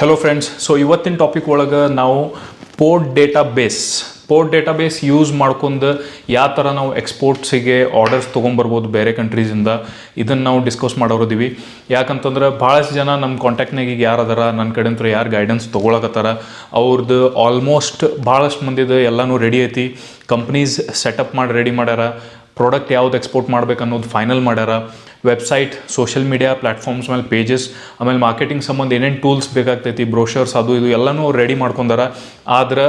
Hello friends. So ಇವತ್ತಿನ topic ಒಳಗೆ ನಾವು ಪೋರ್ಟ್ ಡೇಟಾಬೇಸ್ ಯೂಸ್ ಮಾಡ್ಕೊಂಡು ಯಾವ ಥರ ನಾವು ಎಕ್ಸ್ಪೋರ್ಟ್ಸಿಗೆ ಆರ್ಡರ್ಸ್ ತೊಗೊಂಬರ್ಬೋದು ಬೇರೆ ಕಂಟ್ರೀಸಿಂದ, ಇದನ್ನು ನಾವು ಡಿಸ್ಕಸ್ ಮಾಡೋರಿದ್ದೀವಿ. ಯಾಕಂತಂದ್ರೆ ಭಾಳಷ್ಟು ಜನ ನಮ್ಮ ಕಾಂಟ್ಯಾಕ್ಟ್ನಾಗ ಈಗ ಯಾರು ಅದಾರ, ನನ್ನ ಕಡೆಂತ್ರ ಯಾರು ಗೈಡೆನ್ಸ್ ತೊಗೊಳಕತ್ತಾರ, ಅವ್ರದ್ದು ಆಲ್ಮೋಸ್ಟ್ ಭಾಳಷ್ಟು ಮಂದಿದು ಎಲ್ಲನೂ ರೆಡಿ ಐತಿ. ಕಂಪ್ನೀಸ್ ಸೆಟಪ್ ಮಾಡಿ ರೆಡಿ ಮಾಡ್ಯಾರ. ಪ್ರಾಡಕ್ಟ್ ಯಾವ್ದು ಎಕ್ಸ್ಪೋರ್ಟ್ ಮಾಡ್ಬೇಕು ಅನ್ನೋದು ಫೈನಲ್ ಮಾಡ್ಯಾರ. ವೆಬ್ಸೈಟ್, ಸೋಷಿಯಲ್ ಮೀಡಿಯಾ ಪ್ಲ್ಯಾಟ್ಫಾರ್ಮ್ಸ್ ಮೇಲೆ ಪೇಜಸ್, ಆಮೇಲೆ ಮಾರ್ಕೆಟಿಂಗ್ ಸಂಬಂಧ ಏನೇನು ಟೂಲ್ಸ್ ಬೇಕಾಗ್ತೈತಿ, ಬ್ರೋಷರ್ಸ್ ಅದು ಇದು ಎಲ್ಲನೂ ಅವ್ರು ರೆಡಿ ಮಾಡ್ಕೊಂಡಾರ. ಆದ್ರೆ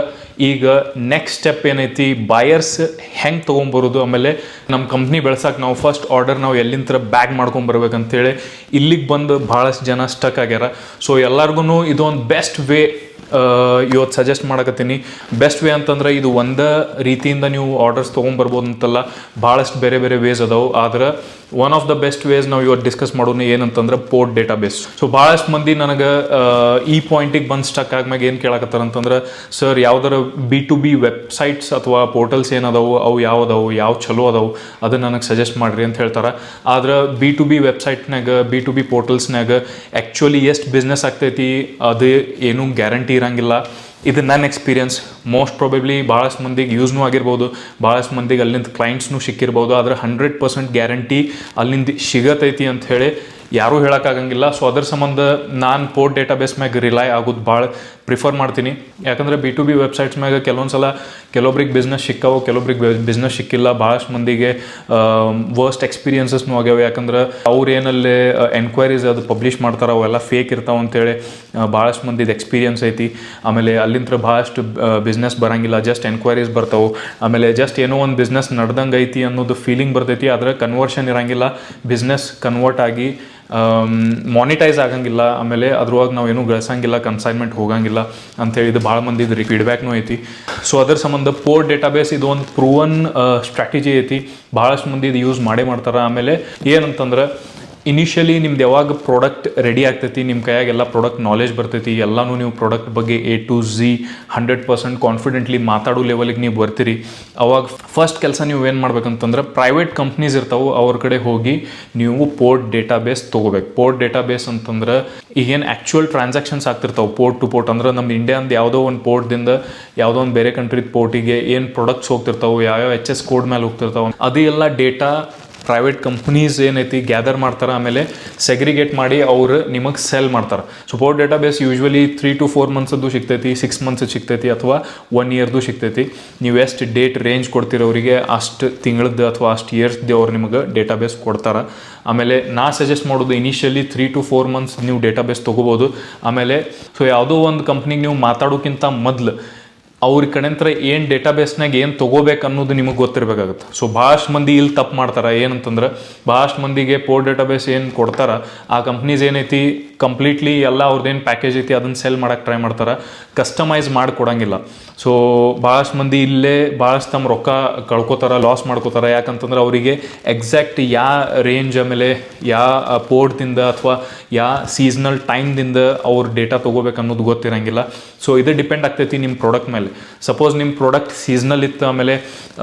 ಈಗ ನೆಕ್ಸ್ಟ್ ಸ್ಟೆಪ್ ಏನೈತಿ, ಬಾಯರ್ಸ್ ಹೆಂಗೆ ತೊಗೊಂಬರೋದು, ಆಮೇಲೆ ನಮ್ಮ ಕಂಪ್ನಿ ಬೆಳ್ಸಕ್ಕೆ ನಾವು ಫಸ್ಟ್ ಆರ್ಡರ್ ನಾವು ಎಲ್ಲಿಂದ ಬ್ಯಾಗ್ ಮಾಡ್ಕೊಂಬರ್ಬೇಕಂತೇಳಿ ಇಲ್ಲಿಗೆ ಬಂದು ಭಾಳಷ್ಟು ಜನ ಸ್ಟಕ್ ಆಗ್ಯಾರ. ಸೊ ಎಲ್ಲರಿಗೂ ಇದೊಂದು ಬೆಸ್ಟ್ ವೇ ಇವತ್ತು ಸಜೆಸ್ಟ್ ಮಾಡಕತ್ತೀನಿ. ಬೆಸ್ಟ್ ವೇ ಅಂತಂದ್ರೆ ಇದು ಒಂದೇ ರೀತಿಯಿಂದ ನೀವು ಆರ್ಡರ್ಸ್ ತೊಗೊಂಬರ್ಬೋದು ಅಂತಲ್ಲ, ಭಾಳಷ್ಟು ಬೇರೆ ಬೇರೆ ವೇಸ್ ಅದಾವೆ. ಆದ್ರೆ one of the best ways ನಾವು ಇವತ್ತು ಡಿಸ್ಕಸ್ ಮಾಡೋಣ ಏನಂತಂದ್ರೆ ಪೋರ್ಟ್ ಡೇಟಾಬೇಸ್. ಸೊ ಭಾಳಷ್ಟು ಮಂದಿ ನನಗೆ ಈ ಪಾಯಿಂಟಿಗೆ ಬಂದು ಸ್ಟಕ್ ಆದ್ಮ್ಯಾಗ ಏನು ಕೇಳಕತ್ತಾರ ಅಂತಂದ್ರೆ, ಸರ್ ಯಾವ್ದಾರ B2B ವೆಬ್ಸೈಟ್ಸ್ ಅಥವಾ ಪೋರ್ಟಲ್ಸ್ ಏನದಾವು, ಅವು ಯಾವ ಚಲೋ ಅದಾವು ಅದನ್ನು ನನಗೆ ಸಜೆಸ್ಟ್ ಮಾಡಿರಿ ಅಂತ ಹೇಳ್ತಾರೆ. ಆದ್ರೆ B2B ವೆಬ್ಸೈಟ್ನಾಗ, B2B ಪೋರ್ಟಲ್ಸ್ನಾಗ ಆ್ಯಕ್ಚುಲಿ ಎಷ್ಟು ಬಿಸ್ನೆಸ್ ಆಗ್ತೈತಿ ಅದು ಏನೂ ಗ್ಯಾರಂಟಿ ಇರಂಗಿಲ್ಲ. ಇದು ನನ್ನ ಎಕ್ಸ್ಪೀರಿಯನ್ಸ್. ಮೋಸ್ಟ್ ಪ್ರಾಬಬ್ಲಿ ಭಾಳಷ್ಟು ಮಂದಿಗೆ ಯೂಸ್ನೂ ಆಗಿರ್ಬೋದು, ಭಾಳಷ್ಟು ಮಂದಿಗೆ ಅಲ್ಲಿಂದ ಕ್ಲೈಂಟ್ಸ್ನೂ ಸಿಕ್ಕಿರ್ಬೋದು. ಆದರೆ 100% ಗ್ಯಾರಂಟಿ ಅಲ್ಲಿಂದ ಸಿಗತೈತಿ ಅಂತ ಹೇಳಿ ಯಾರೂ ಹೇಳೋಕ್ಕಾಗಂಗಿಲ್ಲ. ಸೊ ಅದ್ರ ಸಂಬಂಧ ನಾನು ಪೋರ್ಟ್ ಡೇಟಾಬೇಸ್ ಮ್ಯಾಗ ರಿಲೈ ಆಗೋದು ಭಾಳ ಪ್ರಿಫರ್ ಮಾಡ್ತೀನಿ. ಯಾಕಂದರೆ B2B ವೆಬ್ಸೈಟ್ಸ್ ಮ್ಯಾಗ ಕೆಲವೊಂದು ಸಲ ಕೆಲವೊಬ್ರಿಗೆ ಬಿಸ್ನೆಸ್ ಸಿಕ್ಕಾವು, ಕೆಲವೊಬ್ರಿಗೆ ಬಿಸ್ನೆಸ್ ಸಿಕ್ಕಿಲ್ಲ. ಭಾಳಷ್ಟು ಮಂದಿಗೆ ವರ್ಸ್ಟ್ ಎಕ್ಸ್ಪೀರಿಯನ್ಸಸ್ನೂ ಆಗ್ಯಾವ. ಯಾಕಂದ್ರೆ ಅವ್ರು ಏನಲ್ಲೇ ಎನ್ಕ್ವೈರೀಸ್ ಅದು ಪಬ್ಲಿಷ್ ಮಾಡ್ತಾರೆ, ಅವೆಲ್ಲ ಫೇಕ್ ಇರ್ತಾವೆ ಅಂತೇಳಿ ಭಾಳಷ್ಟು ಮಂದಿದು ಎಕ್ಸ್ಪೀರಿಯನ್ಸ್ ಐತಿ. ಆಮೇಲೆ ಅಲ್ಲಿಂದ ಭಾಳಷ್ಟು ಬಿಸ್ನೆಸ್ ಬರೋಂಗಿಲ್ಲ, ಜಸ್ಟ್ ಎನ್ಕ್ವೈರೀಸ್ ಬರ್ತಾವೆ. ಆಮೇಲೆ ಜಸ್ಟ್ ಏನೋ ಒಂದು ಬಿಸ್ನೆಸ್ ನಡ್ದಂಗೆ ಐತಿ ಅನ್ನೋದು ಫೀಲಿಂಗ್ ಬರ್ತೈತಿ, ಆದರೆ ಕನ್ವರ್ಷನ್ ಇರೋಂಗಿಲ್ಲ, ಬಿಸ್ನೆಸ್ ಕನ್ವರ್ಟ್ ಆಗಿ ಮಾನಿಟೈಸ್ ಆಗಂಗಿಲ್ಲ. ಆಮೇಲೆ ಅದ್ರೊಳಗೆ ನಾವು ಏನೂ ಗಳಿಸಂಗಿಲ್ಲ, ಕನ್ಸೈನ್ಮೆಂಟ್ ಹೋಗಂಗಿಲ್ಲ ಅಂತೇಳಿ ಇದು ಭಾಳ ಮಂದಿ ಇದ್ರಿ ಫೀಡ್ಬ್ಯಾಕ್ನೂ ಐತಿ. ಸೊ ಅದ್ರ ಸಂಬಂಧ ಪೋರ್ಟ್ ಡೇಟಾಬೇಸ್ ಇದು ಒಂದು ಪ್ರೂವನ್ ಸ್ಟ್ರಾಟಜಿ ಐತಿ. ಭಾಳಷ್ಟು ಮಂದಿ ಇದು ಯೂಸ್ ಮಾಡ್ತಾರೆ. ಆಮೇಲೆ ಏನಂತಂದ್ರೆ ಇನಿಷಿಯಲಿ ನಿಮ್ದು ಯಾವಾಗ ಪ್ರಾಡಕ್ಟ್ ರೆಡಿ ಆಗ್ತೈತಿ, ನಿಮ್ಮ ಕೈಯಾಗೆಲ್ಲ ಪ್ರಾಡಕ್ಟ್ ನಾಲೆಜ್ ಬರ್ತೈತಿ, ಎಲ್ಲನೂ ನೀವು ಪ್ರಾಡಕ್ಟ್ ಬಗ್ಗೆ A to Z 100% ಕಾನ್ಫಿಡೆಂಟ್ಲಿ ಮಾತಾಡೋ ಲೆವೆಲಿಗೆ ನೀವು ಬರ್ತೀರಿ. ಅವಾಗ ಫಸ್ಟ್ ಕೆಲಸ ನೀವು ಏನು ಮಾಡ್ಬೇಕಂತಂದ್ರೆ, ಪ್ರೈವೇಟ್ ಕಂಪ್ನೀಸ್ ಇರ್ತಾವೆ ಅವ್ರ ಕಡೆ ಹೋಗಿ ನೀವು ಪೋರ್ಟ್ ಡೇಟಾಬೇಸ್ ತೊಗೋಬೇಕು. ಪೋರ್ಟ್ ಡೇಟಾಬೇಸ್ ಅಂತಂದ್ರೆ ಈಗೇನು ಆ್ಯಕ್ಚುಯಲ್ ಟ್ರಾನ್ಸಾಕ್ಷನ್ಸ್ ಆಗ್ತಿರ್ತಾವೆ ಪೋರ್ಟ್ ಟು ಪೋರ್ಟ್. ಅಂದ್ರೆ ನಮ್ಮ ಇಂಡಿಯಾದ ಯಾವುದೋ ಒಂದು ಪೋರ್ಟ್ದಿಂದ ಯಾವುದೋ ಒಂದು ಬೇರೆ ಕಂಟ್ರಿದ ಪೋರ್ಟಿಗೆ ಏನು ಪ್ರಾಡಕ್ಟ್ಸ್ ಹೋಗ್ತಿರ್ತಾವೆ, ಯಾವ್ಯಾವ HS ಕೋಡ್ ಮೇಲೆ ಹೋಗ್ತಿರ್ತಾವೆ, ಅದು ಎಲ್ಲ ಡೇಟಾ ಪ್ರೈವೇಟ್ ಕಂಪ್ನೀಸ್ ಏನೈತಿ ಗ್ಯಾದರ್ ಮಾಡ್ತಾರೆ. ಆಮೇಲೆ ಸೆಗ್ರಿಗೇಟ್ ಮಾಡಿ ಅವರು ನಿಮಗೆ ಸೆಲ್ ಮಾಡ್ತಾರೆ. So port database usually 3 to 4 ಮಂತ್ಸದ್ದು ಸಿಗ್ತೈತಿ, 6 ಮಂತ್ಸ್ ಸಿಗ್ತೈತಿ, ಅಥವಾ 1 yearದು ಸಿಗ್ತೈತಿ. ನೀವು ಎಷ್ಟು ಡೇಟ್ ರೇಂಜ್ ಕೊಡ್ತೀರ ಅವರಿಗೆ, ಅಷ್ಟು ತಿಂಗಳದ್ದು ಅಥವಾ ಅಷ್ಟು ಇಯರ್ಸ್ದು ಅವ್ರು ನಿಮಗೆ ಡೇಟಾಬೇಸ್ ಕೊಡ್ತಾರೆ. ಆಮೇಲೆ ನಾ ಸಜೆಸ್ಟ್ ಮಾಡೋದು ಇನಿಷಿಯಲಿ 3 to 4 ಮಂತ್ಸ್ ನೀವು ಡೇಟಾಬೇಸ್ ತೊಗೋಬೋದು. ಆಮೇಲೆ ಸೊ ಯಾವುದೋ ಒಂದು ಕಂಪ್ನಿಗೆ ನೀವು ಮಾತಾಡೋಕ್ಕಿಂತ ಮೊದಲು ಅವ್ರ ಕಡೆಂತ್ರ ಏನು ಡೇಟಾಬೇಸ್ನಾಗ ಏನು ತೊಗೋಬೇಕು ಅನ್ನೋದು ನಿಮಗೆ ಗೊತ್ತಿರಬೇಕಾಗುತ್ತೆ. ಸೊ ಭಾಳಷ್ಟು ಮಂದಿ ಇಲ್ಲಿ ತಪ್ಪು ಮಾಡ್ತಾರೆ. ಏನಂತಂದ್ರೆ ಭಾಳಷ್ಟು ಮಂದಿಗೆ ಪೋರ್ಟ್ ಡೇಟಾಬೇಸ್ ಏನು ಕೊಡ್ತಾರೆ, ಆ ಕಂಪ್ನೀಸ್ ಏನೈತಿ ಕಂಪ್ಲೀಟ್ಲಿ ಎಲ್ಲ ಅವ್ರದ್ದೇನು ಪ್ಯಾಕೇಜ್ ಐತಿ ಅದನ್ನು ಸೆಲ್ ಮಾಡೋಕ್ಕೆ ಟ್ರೈ ಮಾಡ್ತಾರೆ, ಕಸ್ಟಮೈಸ್ ಮಾಡಿ ಕೊಡೋಂಗಿಲ್ಲ. ಸೊ ಭಾಳಷ್ಟು ಮಂದಿ ಇಲ್ಲೇ ಭಾಳಷ್ಟು ತಮ್ಮ ರೊಕ್ಕ ಕಳ್ಕೊತಾರೆ, ಲಾಸ್ ಮಾಡ್ಕೋತಾರೆ. ಯಾಕಂತಂದ್ರೆ ಅವರಿಗೆ ಎಕ್ಸಾಕ್ಟ್ ಯಾವ ರೇಂಜ್ ಆಮೇಲೆ ಯಾವ ಪೋರ್ಟ್ದಿಂದ ಅಥವಾ ಯಾವ ಸೀಸ್ನಲ್ ಟೈಮ್ದಿಂದ ಅವ್ರ ಡೇಟಾ ತೊಗೋಬೇಕು ಅನ್ನೋದು ಗೊತ್ತಿರೋಂಗಿಲ್ಲ. ಸೊ ಇದು ಡಿಪೆಂಡ್ ಆಗ್ತೈತಿ ನಿಮ್ಮ ಪ್ರಾಡಕ್ಟ್ ಮೇಲೆ. ಸಪೋಸ್ ನಿಮ್ಮ ಪ್ರಾಡಕ್ಟ್ ಸೀಸ್ನಲ್ ಇತ್ತು, ಆಮೇಲೆ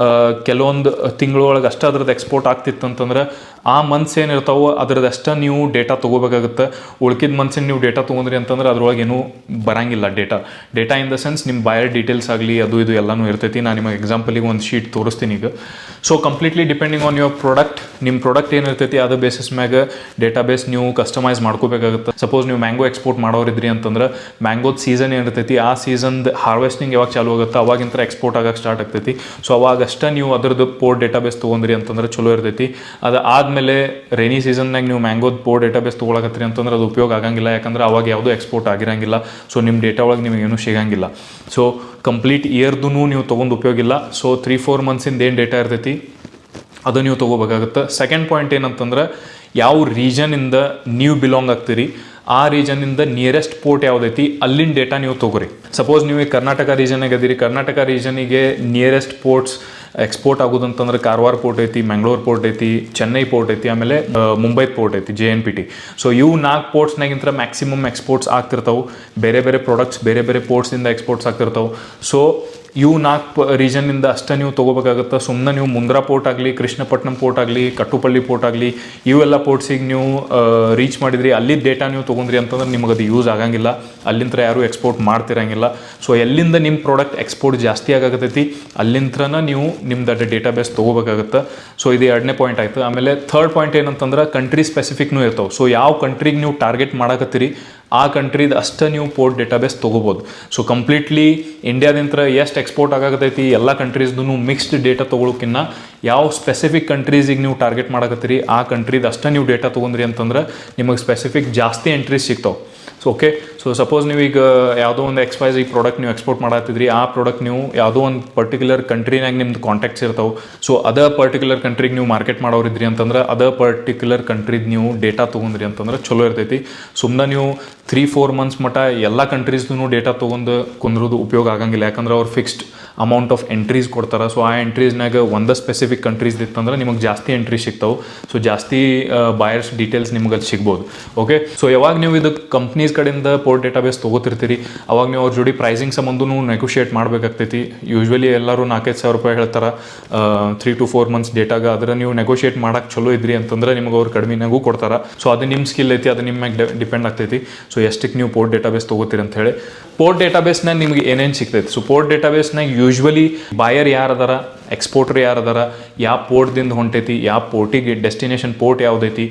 ಕೆಲವೊಂದು ತಿಂಗಳೊಳಗೆ ಅಷ್ಟೇ ಅದ್ರದ್ದು ಎಕ್ಸ್ಪೋರ್ಟ್ ಆಗ್ತಿತ್ತು ಅಂತಂದ್ರೆ ಆ ಮಂತ್ಸ್ ಏನಿರ್ತಾವೋ ಅದ್ರದ್ದಷ್ಟೇ ನೀವು ಡೇಟಾ ತೊಗೋಬೇಕಾಗುತ್ತೆ. ಉಳ್ಕಿದ ಮಂತ್ಸಿನ ನೀವು ಡೇಟಾ ತೊಗೊಂಡ್ರಿ ಅಂತಂದ್ರೆ ಅದ್ರೊಳಗೆ ಏನೂ ಬರೋಂಗಿಲ್ಲ. ಡೇಟಾ ಇನ್ ದ ಸೆನ್ಸ್ ನಿಮ್ಮ ಬಾಯರ್ ಡೀಟೇಲ್ಸ್ ಆಗಲಿ ಅದು ಇದು ಎಲ್ಲನೂ ಇರ್ತೈತಿ. ನಾನು ನಿಮಗೆ ಎಕ್ಸಾಂಪಲಿಗೆ ಒಂದು ಶೀಟ್ ತೋರಿಸ್ತೀನಿ ಈಗ. So completely depending on your product, ನಿಮ್ಮ ಪ್ರಾಡಕ್ಟ್ ಏನಿರ್ತೈತಿ ಅದ್ರ ಬೇಸಿಸ್ ಮ್ಯಾಗ ಡೇಟಾಬೇಸ್ ನೀವು ಕಸ್ಟಮೈಸ್ ಮಾಡ್ಕೋಬೇಕಾಗುತ್ತೆ. ಸಪೋಸ್ ನೀವು ಮ್ಯಾಂಗೋ ಎಕ್ಸ್ಪೋರ್ಟ್ ಮಾಡೋರಿದ್ರಿ ಅಂತಂದ್ರೆ ಮ್ಯಾಂಗೋದ ಸೀಸನ್ ಏನಿರ್ತೈತಿ ಆ ಸೀಸನ್ದು ಹಾರ್ವೆಸ್ಟಿಂಗ್ ಯಾವಾಗ ಚಾಲು ಆಗುತ್ತೆ ಅವಾಗಿಂತ ಎಕ್ಸ್ಪೋರ್ಟ್ ಆಗಕ್ಕೆ ಸ್ಟಾರ್ಟ್ ಆಗ್ತೈತಿ. ಸೊ ಅವಾಗಷ್ಟೇ ನೀವು ಅದ್ರದ್ದು ಪೋರ್ಟ್ ಡೇಟಾಬೇಸ್ ತೊಗೊಂಡ್ರಿ ಅಂತಂದ್ರೆ ಚಲೋ ಇರ್ತೈತಿ. ಅದು ಆದಮೇಲೆ ರೈನಿ ಸೀಸನ್ನಾಗ ನೀವು ಮ್ಯಾಂಗೋದ ಪೋರ್ಟ್ ಡೇಟಾಬೇಸ್ ತೊಗೊಳಕತ್ತೀರಿ ಅಂತಂದ್ರೆ ಅದು ಉಪಯೋಗ ಆಗಂಗಿಲ್ಲ. ಯಾಕಂದ್ರೆ ಅವಾಗ ಯಾವುದೂ ಎಕ್ಸ್ಪೋರ್ಟ್ ಆಗಿರಂಗಿಲ್ಲ. ಸೊ ನಿಮ್ಮ ಡೇಟಾ ಒಳಗೆ ನಿಮಗೇನು ಸಿಗಂಗಿಲ್ಲ. ಸೊ ಕಂಪ್ಲೀಟ್ ಇಯರ್ದು ನೀವು ತೊಗೊಂಡು ಉಪಯೋಗ ಇಲ್ಲ. ಸೊ 3-4 ಮಂತ್ಸಿಂದ ಏನು ಡೇಟಾ ಇರ್ತೈತಿ ಅದು ನೀವು ತೊಗೋಬೇಕಾಗುತ್ತೆ. ಸೆಕೆಂಡ್ ಪಾಯಿಂಟ್ ಏನಂತಂದ್ರೆ, ಯಾವ ರೀಜನಿಂದ ನೀವು ಬಿಲಾಂಗ್ ಆಗ್ತೀರಿ ಆ ರೀಜನಿಂದ ನಿಯರೆಸ್ಟ್ ಪೋರ್ಟ್ ಯಾವುದೈತಿ ಅಲ್ಲಿನ ಡೇಟಾ ನೀವು ತೊಗೊರಿ. ಸಪೋಸ್ ನೀವು ಕರ್ನಾಟಕ ರೀಜನಾಗ ಅದೀರಿ, ಕರ್ನಾಟಕ ರೀಜನಿಗೆ ನಿಯರೆಸ್ಟ್ ಪೋರ್ಟ್ಸ್ ಎಕ್ಸ್ಪೋರ್ಟ್ ಆಗೋದಂತಂದ್ರೆ ಕಾರವಾರ ಪೋರ್ಟ್ ಐತಿ, ಮ್ಯಾಂಗ್ಳೂರ್ ಪೋರ್ಟ್ ಐತಿ, ಚೆನ್ನೈ ಪೋರ್ಟ್ ಐತಿ, ಆಮೇಲೆ ಮುಂಬೈ ಪೋರ್ಟ್ ಐತಿ, JNPT. ಸೊ ಇವು 4 ಪೋರ್ಟ್ಸ್ನಾಗಿಂತ ಮ್ಯಾಕ್ಸಿಮಮ್ ಎಕ್ಸ್ಪೋರ್ಟ್ಸ್ ಆಗ್ತಿರ್ತಾವೆ. ಬೇರೆ ಬೇರೆ ಪ್ರಾಡಕ್ಟ್ಸ್ ಬೇರೆ ಬೇರೆ ಪೋರ್ಟ್ಸಿಂದ ಎಕ್ಸ್ಪೋರ್ಟ್ಸ್ ಆಗ್ತಿರ್ತಾವೆ. ಸೊ ಇವು 4 ರೀಜನ್ನಿಂದ ಅಷ್ಟೇ ನೀವು ತೊಗೋಬೇಕಾಗುತ್ತೆ. ಸುಮ್ಮನೆ ನೀವು ಮುಂದ್ರಾ ಪೋರ್ಟ್ ಆಗಲಿ, ಕೃಷ್ಣಪಟ್ಟಣಂ ಪೋರ್ಟ್ ಆಗಲಿ, ಕಟ್ಟುಪಳ್ಳಿ ಪೋರ್ಟ್ ಆಗಲಿ, ಇವೆಲ್ಲ ಪೋರ್ಟ್ಸಿಗೆ ನೀವು ರೀಚ್ ಮಾಡಿದ್ರಿ, ಅಲ್ಲಿ ಡೇಟಾ ನೀವು ತೊಗೊಂಡ್ರಿ ಅಂತಂದ್ರೆ ನಿಮಗೆ ಅದು ಯೂಸ್ ಆಗಂಗಿಲ್ಲ. ಅಲ್ಲಿಂದ ಯಾರೂ ಎಕ್ಸ್ಪೋರ್ಟ್ ಮಾಡ್ತಿರಂಗಿಲ್ಲ. ಸೊ ಎಲ್ಲಿಂದ ನಿಮ್ಮ ಪ್ರಾಡಕ್ಟ್ ಎಕ್ಸ್ಪೋರ್ಟ್ ಜಾಸ್ತಿ ಆಗತೈತಿ ಅಲ್ಲಿಂತ್ರನ ನೀವು ನಿಮ್ದು ಡೇಟಾ ಬೇಸ್ ತೊಗೋಬೇಕಾಗುತ್ತೆ. ಸೊ ಇದು 2ನೇ ಪಾಯಿಂಟ್ ಆಯಿತು. ಆಮೇಲೆ ಥರ್ಡ್ ಪಾಯಿಂಟ್ ಏನಂತಂದ್ರೆ ಕಂಟ್ರಿ ಸ್ಪೆಸಿಫಿಕ್ನೂ ಇರ್ತಾವೆ. ಸೊ ಯಾವ ಕಂಟ್ರಿಗೆ ನೀವು ಟಾರ್ಗೆಟ್ ಮಾಡಕತ್ತೀರಿ ಆ ಕಂಟ್ರಿದು ಅಷ್ಟೇ ನೀವು ಪೋರ್ಟ್ ಡೇಟಾಬೇಸ್ ತೊಗೋಬೋದು. ಸೊ ಕಂಪ್ಲೀಟ್ಲಿ ಇಂಡಿಯಾದಿಂದ ಎಷ್ಟು ಎಕ್ಸ್ಪೋರ್ಟ್ ಆಗತೈತಿ ಎಲ್ಲ ಕಂಟ್ರೀಸ್ದು ಮಿಕ್ಸ್ಡ್ ಡೇಟಾ ತೊಗೊಳಕ್ಕಿನ್ನ ಯಾವ ಸ್ಪೆಸಿಫಿಕ್ ಕಂಟ್ರೀಸಿಗೆ ನೀವು ಟಾರ್ಗೆಟ್ ಮಾಡಕತ್ತೀರಿ ಆ ಕಂಟ್ರಿದು ಅಷ್ಟೇ ನೀವು ಡೇಟಾ ತೊಗೊಂಡ್ರಿ ಅಂತಂದ್ರೆ ನಿಮಗೆ ಸ್ಪೆಸಿಫಿಕ್ ಜಾಸ್ತಿ ಎಂಟ್ರೀಸ್ ಸಿಗ್ತಾವೆ. ಸೊ ಓಕೆ, ಸೊ ಸಪೋಸ್ ನೀವೀಗ ಯಾವುದೋ ಒಂದು XYZ ಪ್ರಾಡಕ್ಟ್ ನೀವು ಎಕ್ಸ್ಪೋರ್ಟ್ ಮಾಡತ್ತಿದ್ರಿ, ಆ ಪ್ರಾಡಕ್ಟ್ ನೀವು ಯಾವುದೋ ಒಂದು ಪರ್ಟಿಕ್ಯುಲರ್ ಕಂಟ್ರಿನಾಗ ನಿಮ್ದು ಕಾಂಟ್ಯಾಕ್ಟ್ಸ್ ಇರ್ತಾವೆ. ಸೊ ಅದ ಪರ್ಟಿಕ್ಯುಲರ್ ಕಂಟ್ರಿಗೆ ನೀವು ಮಾರ್ಕೆಟ್ ಮಾಡೋರಿದ್ರಿ ಅಂತಂದ್ರೆ ಅದ ಪರ್ಟಿಕ್ಯುಲರ್ ಕಂಟ್ರಿದು ನೀವು ಡೇಟಾ ತೊಗೊಂಡ್ರಿ ಅಂತಂದ್ರೆ ಚಲೋ ಇರ್ತೈತಿ. ಸುಮ್ಮನೆ ನೀವು 3-4 ಮಂತ್ಸ್ ಮಟ್ಟ ಎಲ್ಲ ಕಂಟ್ರೀಸ್ದು ಡೇಟಾ ತೊಗೊಂಡು ಕುಂದ್ರೋದು ಉಪಯೋಗ ಆಗಂಗಿಲ್ಲ. ಯಾಕಂದ್ರೆ ಅವ್ರು ಫಿಕ್ಸ್ಡ್ ಅಮೌಂಟ್ ಆಫ್ ಎಂಟ್ರೀಸ್ ಕೊಡ್ತಾರೆ. ಸೊ ಆ ಎಂಟ್ರೀಸ್ನಾಗ ಒಂದು ಸ್ಪೆಸಿಫಿಕ್ ಕಂಟ್ರೀಸ್ ಇತ್ತಂದ್ರೆ ನಿಮಗೆ ಜಾಸ್ತಿ ಎಂಟ್ರೀಸ್ ಸಿಗ್ತಾವೆ. ಸೊ ಜಾಸ್ತಿ ಬಾಯರ್ಸ್ ಡೀಟೇಲ್ಸ್ ನಿಮ್ಗೆ ಅದು ಸಿಗ್ಬೋದು. ಓಕೆ, ಸೊ ಯಾವಾಗ ನೀವು ಇದು ಕಂಪ್ನೀಸ್ ಕಡೆಯಿಂದ ಪೋರ್ಟ್ ಡೇಟಾಬೇಸ್ ತೊಗೋತಿರ್ತೀರಿ ಅವಾಗ ನೀವು ಅವ್ರ ಜೋಡಿ ಪ್ರೈಸಿಂಗ್ ಸಂಬಂಧನೂ ನೆಗೋಷಿಯೇಟ್ ಮಾಡಬೇಕಾಗ್ತೈತಿ. ಯೂಶ್ವಲಿ ಎಲ್ಲರೂ 4,000-5,000 ರೂಪಾಯಿ ಹೇಳ್ತಾರೆ 3 to 4 ಮಂತ್ಸ್ ಡೇಟಾಗ. ಅದರ ನೀವು ನೆಗೋಷಿಯೇಟ್ ಮಾಡಕ್ಕೆ ಚಲೋ ಇದ್ರಿ ಅಂತಂದ್ರೆ ನಿಮಗೆ ಅವ್ರು ಕಡಿಮೆನಾಗೂ ಕೊಡ್ತಾರೆ. ಸೊ ಅದು ನಿಮ್ಮ ಸ್ಕಿಲ್ ಐತಿ, ಅದು ನಿಮ್ಮ ಮ್ಯಾಗೆ ಡಿಪೆಂಡ್ ಆಗ್ತೈತಿ. ಸೊ ಎಷ್ಟಕ್ಕೆ ನೀವು ಪೋರ್ಟ್ ಡೇಟಾಬೇಸ್ ತೊಗೋತೀರಿ ಅಂತ ಹೇಳಿ. ಪೋರ್ಟ್ ಡೇಟಾಬೇಸ್ನಾಗ ನಿಮಗೆ ಏನೇನು ಸಿಗ್ತೈತಿ? ಸೊ ಪೋರ್ಟ್ ಡೇಟಾಬೇಸ್ನಾಗ ಯೂಶ್ವಲಿ ಬಾಯರ್ ಯಾರು ಅದಾರ, ಎಕ್ಸ್ಪೋರ್ಟರ್ ಯಾರು ಅದಾರ, ಯಾವ ಪೋರ್ಟ್ದಿಂದ ಹೊಂಟೈತಿ, ಯಾವ ಪೋರ್ಟಿಗೆ ಡೆಸ್ಟಿನೇಷನ್ ಪೋರ್ಟ್ ಯಾವುದೈತಿ,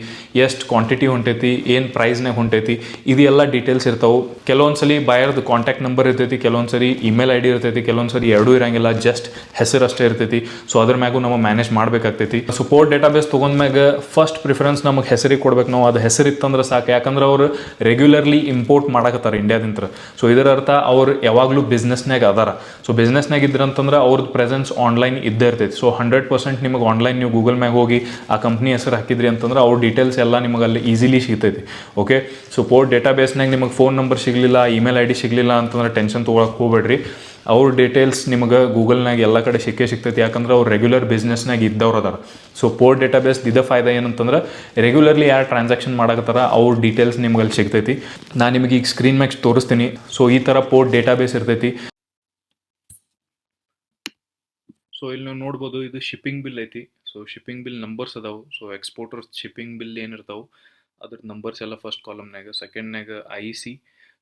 ಎಷ್ಟು ಕ್ವಾಂಟಿಟಿ ಹೊಂಟೈತಿ, ಏನು ಪ್ರೈಸ್ನಾಗ ಹೊಂಟೈತಿ, ಇದೆಲ್ಲ ಡೀಟೇಲ್ಸ್ ಇರ್ತಾವೆ. ಕೆಲವೊಂದು ಸಲ ಬಾಯರ್ದು ಕಾಂಟ್ಯಾಕ್ಟ್ ನಂಬರ್ ಇರ್ತೈತಿ, ಕೆಲವೊಂದು ಸರಿ ಇಮೇಲ್ ID ಇರ್ತೈತಿ, ಕೆಲವೊಂದು ಸರಿ ಎರಡೂ ಇರಂಗಿಲ್ಲ, ಜಸ್ಟ್ ಹೆಸರು ಅಷ್ಟೇ ಇರ್ತೈತಿ. ಸೊ ಅದ್ರ ಮ್ಯಾಗೂ ನಾವು ಮ್ಯಾನೇಜ್ ಮಾಡಬೇಕಾಗ್ತೈತಿ. ಸೊ ಪೋರ್ಟ್ ಡೇಟಾಬೇಸ್ ತೊಗೊಂಡ್ಮ್ಯಾಗ ಫಸ್ಟ್ ಪ್ರಿಫರೆನ್ಸ್ ನಮಗೆ ಹೆಸರಿಗೆ ಕೊಡ್ಬೇಕು ನಾವು. ಅದು ಹೆಸರು ಇತ್ತಂದ್ರೆ ಸಾಕು. ಯಾಕಂದ್ರೆ ಅವರು ರೆಗ್ಯುಲರ್ಲಿ ಇಂಪೋರ್ಟ್ ಮಾಡಕತ್ತಾರೆ ಇಂಡಿಯಾದಿಂದ. ಸೊ ಇದರ ಅರ್ಥ ಅವ್ರು ಯಾವಾಗಲೂ ಬಿಸ್ನೆಸ್ನಾಗ ಅದಾರ. ಸೊ ಬಿಸ್ನೆಸ್ನಾಗ ಇದ್ರಂತಂದ್ರೆ ಅವ್ರದ್ದು ಪ್ರೆಸೆನ್ಸ್ ಆನ್ಲೈನ್ ಇದ್ದೇ ಇರ್ತೈತಿ. ಸೊ 100% ನಿಮಗೆ ಆನ್ಲೈನ್ ನೀವು ಗೂಗಲ್ ಮ್ಯಾಗ ಹೋಗಿ ಆ ಕಂಪ್ನಿ ಹೆಸರು ಹಾಕಿದ್ರಿ ಅಂತಂದ್ರೆ ಅವ್ರ ಡೀಟೇಲ್ಸ್ ಎಲ್ಲ ನಿಮಗೆ ಅಲ್ಲಿ ಈಸಿಲಿ ಸಿಗ್ತೈತಿ. ಓಕೆ, ಸೊ ಪೋರ್ಟ್ ಡೇಟಾಬೇಸ್ನಾಗ ನಿಮಗೆ ಫೋನ್ ನಂಬರ್ ಸಿಗಲಿಲ್ಲ, ಇಮೇಲ್ ID ಸಿಗಲಿಲ್ಲ ಅಂತಂದ್ರೆ ಟೆನ್ಷನ್ ತೊಗೊಳಕ್ಕೆ ಹೋಗ್ಬೇಡ್ರಿ. ಅವ್ರ ಡೀಟೇಲ್ಸ್ ನಿಮಗೆ ಗೂಗಲ್ನಾಗ ಎಲ್ಲ ಕಡೆ ಸಿಗ್ತೈತಿ. ಯಾಕಂದ್ರೆ ಅವ್ರು ರೆಗ್ಯುಲರ್ ಬಿಸ್ನೆಸ್ನಾಗ ಇದ್ದವ್ರು ಅದಾರ. ಸೊ ಪೋರ್ಟ್ ಡೇಟಾಬೇಸ್ ಇದ ಫಾಯ್ದಾ ಏನಂತಂದ್ರೆ ರೆಗ್ಯುಲರ್ಲಿ ಯಾರು ಟ್ರಾನ್ಸಾಕ್ಷನ್ ಮಾಡಕತ್ತಾರ ಅವ್ರ ಡೀಟೇಲ್ಸ್ ನಿಮ್ಗೆ ಅಲ್ಲಿ ಸಿಗ್ತೈತಿ. ನಾನು ನಿಮಗೆ ಈಗ ಸ್ಕ್ರೀನ್ ಮ್ಯಾಗ ತೋರಿಸ್ತೀನಿ. ಸೊ ಈ ಥರ ಪೋರ್ಟ್ ಡೇಟಾಬೇಸ್ ಇರ್ತೈತಿ. ಸೊ ಇಲ್ಲಿ ನೀವು ನೋಡ್ಬೋದು, ಇದು ಶಿಪ್ಪಿಂಗ್ ಬಿಲ್ ಐತಿ. ಸೊ ಶಿಪ್ಪಿಂಗ್ ಬಿಲ್ ನಂಬರ್ಸ್ ಅದಾವು. ಸೊ ಎಕ್ಸ್ಪೋರ್ಟರ್ ಶಿಪ್ಪಿಂಗ್ ಬಿಲ್ ಏನಿರ್ತಾವೆ ಅದ್ರ ನಂಬರ್ಸ್ ಎಲ್ಲ ಫಸ್ಟ್ ಕಾಲಮ್ನಾಗ, ಸೆಕೆಂಡ್ನಾಗ IC.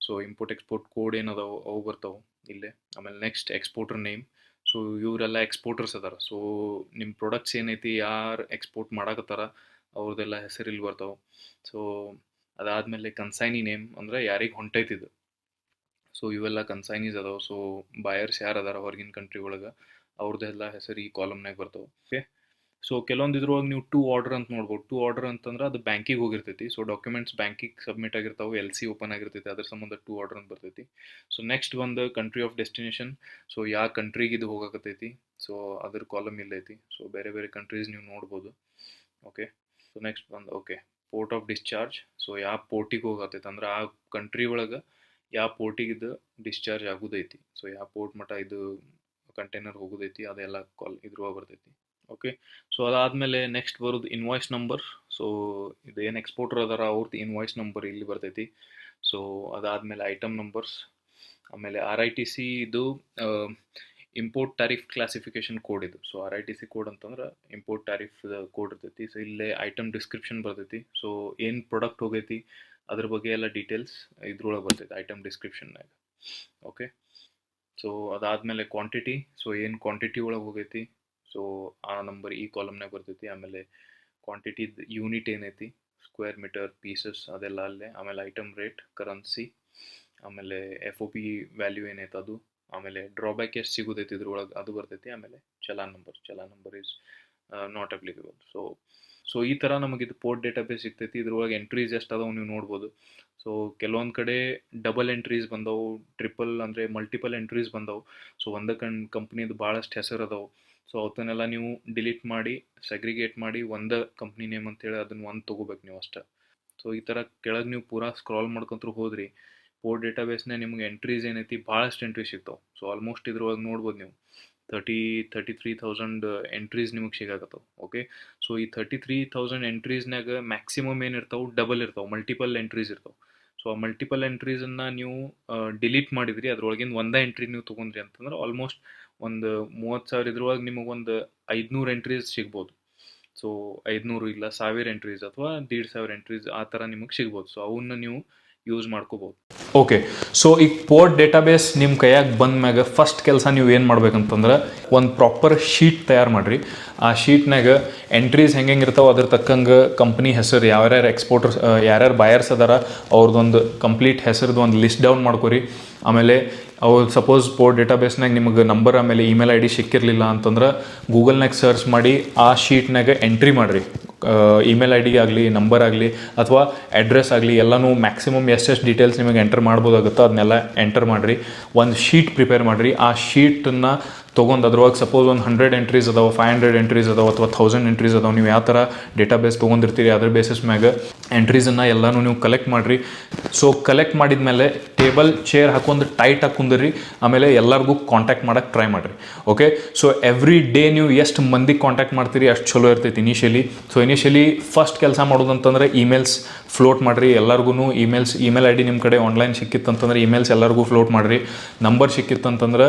So import export code ಏನದಾವು ಅವು ಬರ್ತಾವೆ ಇಲ್ಲೇ. ಆಮೇಲೆ ನೆಕ್ಸ್ಟ್ ಎಕ್ಸ್ಪೋರ್ಟರ್ ನೇಮ್. ಸೊ ಇವರೆಲ್ಲ ಎಕ್ಸ್ಪೋರ್ಟರ್ಸ್ ಅದಾರ. ಸೊ ನಿಮ್ಮ ಪ್ರಾಡಕ್ಟ್ಸ್ ಏನೈತಿ ಯಾರು ಎಕ್ಸ್ಪೋರ್ಟ್ ಮಾಡಕತ್ತಾರ ಅವ್ರದ್ದೆಲ್ಲ ಹೆಸರು ಇಲ್ಲಿ ಬರ್ತಾವೆ. ಸೊ ಅದಾದಮೇಲೆ ಕನ್ಸೈನಿ ನೇಮ್ ಅಂದರೆ ಯಾರಿಗೆ ಹೊಂಟೈತಿದ್ದು. ಸೊ ಇವೆಲ್ಲ ಕನ್ಸೈನೀಸ್ ಅದಾವೆ. ಸೊ ಬಾಯರ್ಸ್ ಯಾರು ಅದಾರ ಹೊರಗಿನ ಕಂಟ್ರಿ ಒಳಗೆ ಅವ್ರದ್ದೆಲ್ಲ ಹೆಸರು ಈ ಕಾಲಮ್ನಾಗ ಬರ್ತಾವೆ. ಓಕೆ, ಸೊ ಕೆಲವೊಂದು ಇದ್ರೊಳಗೆ ನೀವು ಟು ಆರ್ಡರ್ ಅಂತ ನೋಡ್ಬೋದು. ಟು ಆರ್ಡರ್ ಅಂತಂದ್ರೆ ಅದು ಬ್ಯಾಂಕಿಗೆ ಹೋಗಿರ್ತೈತಿ. ಸೊ ಡಾಕ್ಯುಮೆಂಟ್ಸ್ ಬ್ಯಾಂಕಿಗೆ ಸಬ್ಮಿಟ್ ಆಗಿರ್ತಾವೆ, LC ಓಪನ್ ಆಗಿರ್ತೈತಿ, ಅದ್ರ ಸಂಬಂಧ ಟು ಆರ್ಡರ್ ಅಂತ ಬರ್ತೈತಿ. ಸೊ ನೆಕ್ಸ್ಟ್ ಒಂದು ಕಂಟ್ರಿ ಆಫ್ ಡೆಸ್ಟಿನೇಷನ್. ಸೊ ಯಾವ ಕಂಟ್ರಿಗೆ ಇದು ಹೋಗಕತ್ತೈತಿ ಸೊ ಅದ್ರ ಕಾಲಮ್ ಇಲ್ಲೈತಿ. ಸೊ ಬೇರೆ ಬೇರೆ ಕಂಟ್ರೀಸ್ ನೀವು ನೋಡ್ಬೋದು. ಓಕೆ, ಸೊ ನೆಕ್ಸ್ಟ್ ಬಂದು okay port of discharge. So ಯಾವ ಪೋರ್ಟಿಗೆ ಹೋಗತ್ತೈತಿ ಅಂದ್ರೆ ಆ ಕಂಟ್ರಿ ಒಳಗೆ ಯಾವ ಪೋರ್ಟಿಗೆ ಇದು ಡಿಸ್ಚಾರ್ಜ್ ಆಗೋದೈತಿ. ಸೊ ಯಾವ ಪೋರ್ಟ್ ಮಟ್ಟ ಇದು ಕಂಟೈನರ್ ಹೋಗೋದೈತಿ ಅದೆಲ್ಲ ಇದ್ರೊಳಗೆ ಬರ್ತೈತಿ. ಓಕೆ, ಸೊ ಅದಾದಮೇಲೆ ನೆಕ್ಸ್ಟ್ ಬರೋದು ಇನ್ವಾಯ್ಸ್ ನಂಬರ್. ಸೊ ಇದು ಏನು ಎಕ್ಸ್ಪೋರ್ಟರ್ ಅದಾರ ಅವ್ರದ್ದು ಇನ್ವಾಯ್ಸ್ ನಂಬರ್ ಇಲ್ಲಿ ಬರ್ತೈತಿ. ಸೊ ಅದಾದಮೇಲೆ ಐಟಮ್ ನಂಬರ್ಸ್. ಆಮೇಲೆ RITC ಇದು ಇಂಪೋರ್ಟ್ ಟ್ಯಾರಿಫ್ ಕ್ಲಾಸಿಫಿಕೇಶನ್ ಕೋಡ್ ಇದು. ಸೊ RITC ಕೋಡ್ ಅಂತಂದ್ರೆ ಇಂಪೋರ್ಟ್ ಟ್ಯಾರಿಫ್ ಕೋಡ್ ಇರ್ತೈತಿ. ಸೊ ಇಲ್ಲೇ ಐಟಮ್ ಡಿಸ್ಕ್ರಿಪ್ಷನ್ ಬರ್ತೈತಿ. ಸೊ ಏನು ಪ್ರಾಡಕ್ಟ್ ಹೋಗೈತಿ ಅದ್ರ ಬಗ್ಗೆ ಎಲ್ಲ ಡೀಟೇಲ್ಸ್ ಇದ್ರೊಳಗೆ ಬರ್ತೈತಿ ಐಟಮ್ ಡಿಸ್ಕ್ರಿಪ್ಷನ್ನಾಗ. ಓಕೆ, ಸೊ ಅದಾದಮೇಲೆ ಕ್ವಾಂಟಿಟಿ. ಸೊ ಏನು ಕ್ವಾಂಟಿಟಿ ಒಳಗೆ ಹೋಗೈತಿ ಸೊ ಆ ನಂಬರ್ ಈ ಕಾಲಮ್ನಾಗ ಬರ್ತೈತಿ. ಆಮೇಲೆ ಕ್ವಾಂಟಿಟಿದ ಯೂನಿಟ್ ಏನೈತಿ, ಸ್ಕ್ವೇರ್ ಮೀಟರ್, ಪೀಸಸ್ ಅದೆಲ್ಲ ಅಲ್ಲೇ. ಆಮೇಲೆ ಐಟಮ್ ರೇಟ್, ಕರೆನ್ಸಿ, ಆಮೇಲೆ FOB ವ್ಯಾಲ್ಯೂ ಏನೈತೆ ಅದು. ಆಮೇಲೆ ಡ್ರಾಬ್ಯಾಕ್ ಎಷ್ಟು ಸಿಗೋದೈತಿ ಇದ್ರೊಳಗೆ ಅದು ಬರ್ತೈತಿ. ಆಮೇಲೆ challan number is not applicable. So ಈ ಥರ ನಮಗಿದು ಪೋರ್ಟ್ ಡೇಟಾಬೇಸ್ ಸಿಗ್ತೈತಿ. ಇದ್ರೊಳಗೆ ಎಂಟ್ರೀಸ್ ಎಷ್ಟು ಅದಾವೆ ನೀವು ನೋಡ್ಬೋದು. ಸೊ ಕೆಲವೊಂದು ಕಡೆ ಡಬಲ್ ಎಂಟ್ರೀಸ್ ಬಂದವು, ಟ್ರಿಪಲ್ ಅಂದರೆ ಮಲ್ಟಿಪಲ್ ಎಂಟ್ರೀಸ್ ಬಂದವು. ಸೊ ಒಂದೇ ಕಂಪ್ನಿದು ಭಾಳಷ್ಟು ಹೆಸರು ಅದಾವೆ. ಸೊ ಅವತ್ತನ್ನೆಲ್ಲ ನೀವು ಡಿಲೀಟ್ ಮಾಡಿ ಸೆಗ್ರಿಗೇಟ್ ಮಾಡಿ ಒಂದೇ ಕಂಪ್ನಿ ನೇಮ್ ಅಂತೇಳಿ ಅದನ್ನು ಒಂದು ತೊಗೋಬೇಕು ನೀವು ಅಷ್ಟೇ. ಸೊ ಈ ಥರ ಕೆಳಗೆ ನೀವು ಪೂರಾ ಸ್ಕ್ರಾಲ್ ಮಾಡ್ಕೊಂತ ಹೋದ್ರಿ ಪೋರ್ಟ್ ಡೇಟಾಬೇಸ್ನ ನಿಮ್ಗೆ ಎಂಟ್ರೀಸ್ ಏನೈತಿ ಭಾಳಷ್ಟು ಎಂಟ್ರೀಸ್ ಸಿಗ್ತಾವೆ. ಸೊ ಆಲ್ಮೋಸ್ಟ್ ಇದ್ರೊಳಗೆ ನೋಡ್ಬೋದು ನೀವು 33,000 ಎಂಟ್ರೀಸ್ ನಿಮಗೆ ಸಿಗಾಕತ್ತವೆ. ಓಕೆ, ಸೊ ಈ 33,000 ಎಂಟ್ರೀಸ್ನಾಗ ಮ್ಯಾಕ್ಸಿಮಮ್ ಏನಿರ್ತಾವೆ ಡಬಲ್ ಇರ್ತಾವೆ, ಮಲ್ಟಿಪಲ್ ಎಂಟ್ರೀಸ್ ಇರ್ತಾವೆ. ಸೊ ಆ ಮಲ್ಟಿಪಲ್ ಎಂಟ್ರೀಸನ್ನು ನೀವು ಡಿಲೀಟ್ ಮಾಡಿದ್ರಿ ಅದ್ರೊಳಗಿಂದ ಒಂದೇ ಎಂಟ್ರಿ ನೀವು ತೊಗೊಂಡ್ರಿ ಅಂತಂದ್ರೆ ಆಲ್ಮೋಸ್ಟ್ ಒಂದು 30,000 ಇದ್ರೊಳಗೆ ನಿಮಗೊಂದು 500 ಎಂಟ್ರೀಸ್ ಸಿಗ್ಬೋದು. ಸೊ 500 ಇಲ್ಲ 1000 ಎಂಟ್ರೀಸ್ ಅಥವಾ 1,500 ಎಂಟ್ರೀಸ್ ಆ ಥರ ನಿಮಗೆ ಸಿಗ್ಬೋದು. ಸೊ ಅವನ್ನ ನೀವು ಯೂಸ್ ಮಾಡ್ಕೋಬೋದು. ಓಕೆ, ಸೊ ಈಗ ಪೋರ್ಟ್ ಡೇಟಾಬೇಸ್ ನಿಮ್ಮ ಕೈಯಾಗ ಬಂದ ಮ್ಯಾಗ ಫಸ್ಟ್ ಕೆಲಸ ನೀವು ಏನು ಮಾಡ್ಬೇಕಂತಂದ್ರೆ ಒಂದು ಪ್ರಾಪರ್ ಶೀಟ್ ತಯಾರು ಮಾಡಿರಿ. ಆ ಶೀಟ್ನಾಗ ಎಂಟ್ರೀಸ್ ಹೆಂಗೆ ಇರ್ತಾವೆ ಅದ್ರ ತಕ್ಕಂಗೆ ಕಂಪ್ನಿ ಹೆಸರು, ಯಾರ್ಯಾರು ಎಕ್ಸ್ಪೋರ್ಟರ್ಸ್, ಯಾರ್ಯಾರು ಬಯರ್ಸ್ ಅದಾರ ಅವ್ರದ್ದೊಂದು ಕಂಪ್ಲೀಟ್ ಹೆಸರದ್ದು ಒಂದು ಲಿಸ್ಟ್ ಡೌನ್ ಮಾಡ್ಕೊರಿ. ಆಮೇಲೆ ಅವ್ರು ಸಪೋಸ್ ಪೋರ್ಟ್ ಡೇಟಾಬೇಸ್ನಾಗ ನಿಮಗೆ ನಂಬರ್ ಆಮೇಲೆ ಇಮೇಲ್ ಐ ಡಿ ಸಿಕ್ಕಿರಲಿಲ್ಲ ಅಂತಂದ್ರೆ ಗೂಗಲ್ನಾಗ ಸರ್ಚ್ ಮಾಡಿ ಆ ಶೀಟ್ನಾಗ ಎಂಟ್ರಿ ಮಾಡಿರಿ. ಇಮೇಲ್ ಐ ಡಿ ಆಗಲಿ, ನಂಬರ್ ಆಗಲಿ ಅಥವಾ ಅಡ್ರೆಸ್ ಆಗಲಿ ಎಲ್ಲನೂ ಮ್ಯಾಕ್ಸಿಮಮ್ ಎಷ್ಟೆಷ್ಟು ಡೀಟೇಲ್ಸ್ ನಿಮಗೆ ಎಂಟರ್ ಮಾಡ್ಬೋದಾಗುತ್ತೋ ಅದನ್ನೆಲ್ಲ ಎಂಟರ್ ಮಾಡಿರಿ. ಒಂದು ಶೀಟ್ ಪ್ರಿಪೇರ್ ಮಾಡಿರಿ. ಆ ಶೀಟನ್ನು ತೊಗೊಂಡು ಅದ್ರೊಳಗೆ ಸಪೋಸ್ ಒಂದು 100 ಎಂಟ್ರೀಸ್ ಅದಾವೆ, 500 ಎಂಟ್ರೀಸ್ ಅದಾವೆ ಅಥವಾ 1000 ಎಂಟ್ರೀಸ್ ಅದಾವೆ. ನೀವು ಯಾವ ಥರ ಡೇಟಾಬೇಸ್ ತೊಗೊಂಡಿರ್ತೀರಿ ಅದ್ರ ಬೇಸಿಸ್ ಮ್ಯಾಗ ಎಂಟ್ರೀಸನ್ನು ಎಲ್ಲನೂ ನೀವು ಕಲೆಕ್ಟ್ ಮಾಡಿರಿ. ಸೊ ಕಲೆಕ್ಟ್ ಮಾಡಿದ ಮೇಲೆ ಟೇಬಲ್ ಚೇರ್ ಹಾಕೊಂಡು ಟೈಟಾಗಿ ಕುಂದಿರಿ. ಆಮೇಲೆ ಎಲ್ಲರಿಗೂ ಕಾಂಟ್ಯಾಕ್ಟ್ ಮಾಡೋಕ್ಕೆ ಟ್ರೈ ಮಾಡಿರಿ. ಓಕೆ, ಸೊ ಎವ್ರಿ ಡೇ ನೀವು ಎಷ್ಟು ಮಂದಿಗೆ ಕಾಂಟ್ಯಾಕ್ಟ್ ಮಾಡ್ತೀರಿ ಅಷ್ಟು ಚಲೋ ಇರ್ತೈತಿ ಇನಿಷಿಯಲಿ. ಸೊ ಇನಿಷಿಯಲಿ ಫಸ್ಟ್ ಕೆಲಸ ಮಾಡೋದಂತಂದ್ರೆ ಇಮೇಲ್ಸ್ ಫ್ಲೋಟ್ ಮಾಡಿರಿ. ಎಲ್ಲರಿಗೂ ಇಮೇಲ್ ಐ ಡಿ ನಿಮ್ಮ ಕಡೆ ಆನ್ಲೈನ್ ಸಿಕ್ಕಿತ್ತಂತಂದ್ರೆ ಇಮೇಲ್ಸ್ ಎಲ್ಲರಿಗೂ ಫ್ಲೋಟ್ ಮಾಡಿರಿ. ನಂಬರ್ ಸಿಕ್ಕಿತ್ತಂತಂದ್ರೆ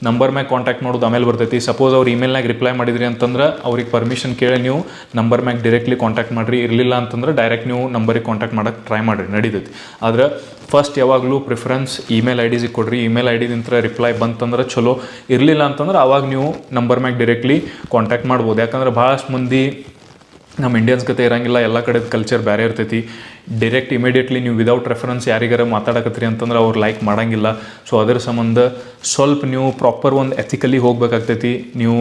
ನಂಬರ್ ಮ್ಯಾಗ ಕಾಂಟ್ಯಾಕ್ಟ್ ಮಾಡೋದು ಆಮೇಲೆ ಬರ್ತೈತಿ. ಸಪೋಸ್ ಅವ್ರು ಇಮೇಲ್ನಾಗ ರಿಪ್ಲೈ ಮಾಡಿದ್ರಿ ಅಂತಂದ್ರೆ ಅವ್ರಿಗೆ ಪರ್ಮಿಷನ್ ಕೇಳಿ ನೀವು ನಂಬರ್ ಮ್ಯಾಗ ಡೈರೆಕ್ಟ್ಲಿ ಕಾಂಟ್ಯಾಕ್ಟ್ ಮಾಡಿರಿ. ಇರಲಿಲ್ಲ ಅಂತಂದ್ರೆ ಡೈರೆಕ್ಟ್ ನೀವು ನಂಬರಿಗೆ ಕಾಂಟ್ಯಾಕ್ಟ್ ಮಾಡೋಕ್ಕೆ ಟ್ರೈ ಮಾಡಿರಿ, ನಡೀತೈತಿ. ಆದ್ರೆ ಫಸ್ಟ್ ಯಾವಾಗಲೂ ಪ್ರಿಫರೆನ್ಸ್ ಇಮೇಲ್ ಐ ಡಿಸಿಗೆ ಕೊಡ್ರಿ. ಇಮೇಲ್ ಐ ಡಿದಿಂತ ರಿಪ್ಲೈ ಬಂತಂದ್ರೆ ಚಲೋ, ಇರಲಿಲ್ಲ ಅಂತಂದ್ರೆ ಅವಾಗ ನೀವು ನಂಬರ್ ಮ್ಯಾಗ ಡೈರೆಕ್ಟ್ಲಿ ಕಾಂಟ್ಯಾಕ್ಟ್ ಮಾಡ್ಬೋದು. ಯಾಕಂದ್ರೆ ಭಾಳಷ್ಟು ಮಂದಿ ನಮ್ಮ ಇಂಡಿಯನ್ಸ್ ಕತೆ ಇರೋಂಗಿಲ್ಲ, ಎಲ್ಲ ಕಡೆ ಕಲ್ಚರ್ ಬೇರೆ ಇರ್ತೈತಿ. ಡೈರೆಕ್ಟ್ ಇಮಿಡಿಯೇಟ್ಲಿ ನೀವು ವಿದೌಟ್ ರೆಫರೆನ್ಸ್ ಯಾರಿಗಾರ ಮಾತಾಡಕತ್ತೀರಿ ಅಂತಂದ್ರೆ ಅವ್ರು ಲೈಕ್ ಮಾಡೋಂಗಿಲ್ಲ. ಸೊ ಅದರ ಸಂಬಂಧ ಸ್ವಲ್ಪ ನೀವು ಪ್ರಾಪರ್ ಒಂದು ಎಥಿಕಲಿ ಹೋಗ್ಬೇಕಾಗ್ತೈತಿ. ನೀವು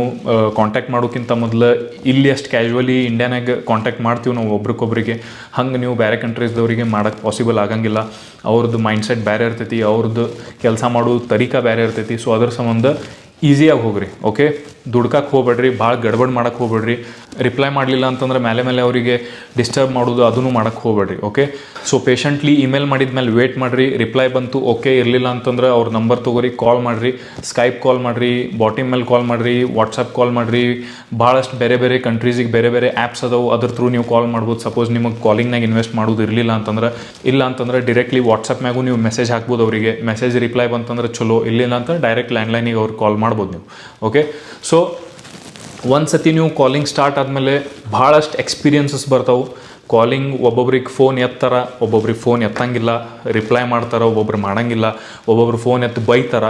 ಕಾಂಟ್ಯಾಕ್ಟ್ ಮಾಡೋಕ್ಕಿಂತ ಮೊದಲು ಇಲ್ಲಿ ಅಷ್ಟು ಕ್ಯಾಶುವಲಿ ಇಂಡಿಯಾನಾಗ ಕಾಂಟ್ಯಾಕ್ಟ್ ಮಾಡ್ತೀವಿ ನಾವು ಒಬ್ರಿಗೊಬ್ರಿಗೆ, ಹಂಗೆ ನೀವು ಬೇರೆ ಕಂಟ್ರೀಸ್ದವರಿಗೆ ಮಾಡೋಕ್ಕೆ ಪಾಸಿಬಲ್ ಆಗಂಗಿಲ್ಲ. ಅವ್ರದ್ದು ಮೈಂಡ್ಸೆಟ್ ಬೇರೆ ಇರ್ತೈತಿ, ಅವ್ರದ್ದು ಕೆಲಸ ಮಾಡೋ ತರೀಕಾ ಬೇರೆ ಇರ್ತೈತಿ. ಸೊ ಅದ್ರ ಸಂಬಂಧ ಈಸಿಯಾಗಿ ಹೋಗ್ರಿ. ಓಕೆ, ದುಡ್ಕಕ್ಕೆ ಹೋಗ್ಬೇಡ್ರಿ, ಭಾಳ ಗಡ್ಬಡ್ ಮಾಡೋಕ್ಕೆ ಹೋಗ್ಬೇಡ್ರಿ. ರಿಪ್ಲೈ ಮಾಡಲಿಲ್ಲ ಅಂತಂದ್ರೆ ಮೇಲೆ ಅವರಿಗೆ ಡಿಸ್ಟರ್ಬ್ ಮಾಡೋದು ಅದನ್ನು ಮಾಡೋಕ್ಕೆ ಹೋಗ್ಬೇಡ್ರಿ. ಓಕೆ, ಸೊ ಪೇಷಂಟ್ಲಿ ಇಮೇಲ್ ಮಾಡಿದ ಮೇಲೆ ವೇಟ್ ಮಾಡಿರಿ. ರಿಪ್ಲೈ ಬಂತು ಓಕೆ, ಇರಲಿಲ್ಲ ಅಂತಂದ್ರೆ ಅವ್ರ ನಂಬರ್ ತೊಗೊರಿ, ಕಾಲ್ ಮಾಡಿರಿ. ಸ್ಕೈಪ್ ಕಾಲ್ ಮಾಡಿರಿ, ಬಾಟಿಮ್ ಮೇಲೆ ಕಾಲ್ ಮಾಡಿರಿ, ವಾಟ್ಸಪ್ ಕಾಲ್ ಮಾಡಿರಿ. ಭಾಳಷ್ಟು ಬೇರೆ ಬೇರೆ ಕಂಟ್ರೀಸಿಗೆ ಬೇರೆ ಬೇರೆ ಆ್ಯಪ್ಸ್ ಅದಾವೆ, ಅದ್ರ ಥ್ರೂ ನೀವು ಕಾಲ್ ಮಾಡ್ಬೋದು. ಸಪೋಸ್ ನಿಮಗೆ ಕಾಲಿಂಗ್ನಾಗ ಇನ್ವೆಸ್ಟ್ ಮಾಡೋದು ಇರಲಿಲ್ಲ ಅಂತಂದ್ರೆ ಡೈರೆಕ್ಟ್ಲಿ ವಾಟ್ಸಪ್ ಮ್ಯಾಗೂ ನೀವು ಮೆಸೇಜ್ ಹಾಕ್ಬೋದು ಅವರಿಗೆ. ಮೆಸೇಜ್ ರಿಪ್ಲೈ ಬಂತಂದ್ರೆ ಚಲೋ, ಇರಲಿಲ್ಲ ಅಂತ ಡೈರೆಕ್ಟ್ ಲ್ಯಾಂಡ್ಲೈನಿಗೆ ಅವ್ರು ಕಾಲ್ ಮಾಡ್ಬೋದು ನೀವು. ಓಕೆ, ಸೊ ಒಂದು ಸತಿ ನೀವು ಕಾಲಿಂಗ್ ಸ್ಟಾರ್ಟ್ ಆದಮೇಲೆ ಭಾಳಷ್ಟು ಎಕ್ಸ್ಪೀರಿಯನ್ಸಸ್ ಬರ್ತಾವೆ. ಕಾಲಿಂಗ್ ಒಬ್ಬೊಬ್ರಿಗೆ ಫೋನ್ ಎತ್ತಾರ, ಒಬ್ಬೊಬ್ರಿಗೆ ಫೋನ್ ಎತ್ತಂಗಿಲ್ಲ, ರಿಪ್ಲೈ ಮಾಡ್ತಾರೆ, ಒಬ್ಬೊಬ್ರು ಮಾಡೋಂಗಿಲ್ಲ, ಒಬ್ಬೊಬ್ರು ಫೋನ್ ಎತ್ತು ಬೈತಾರ.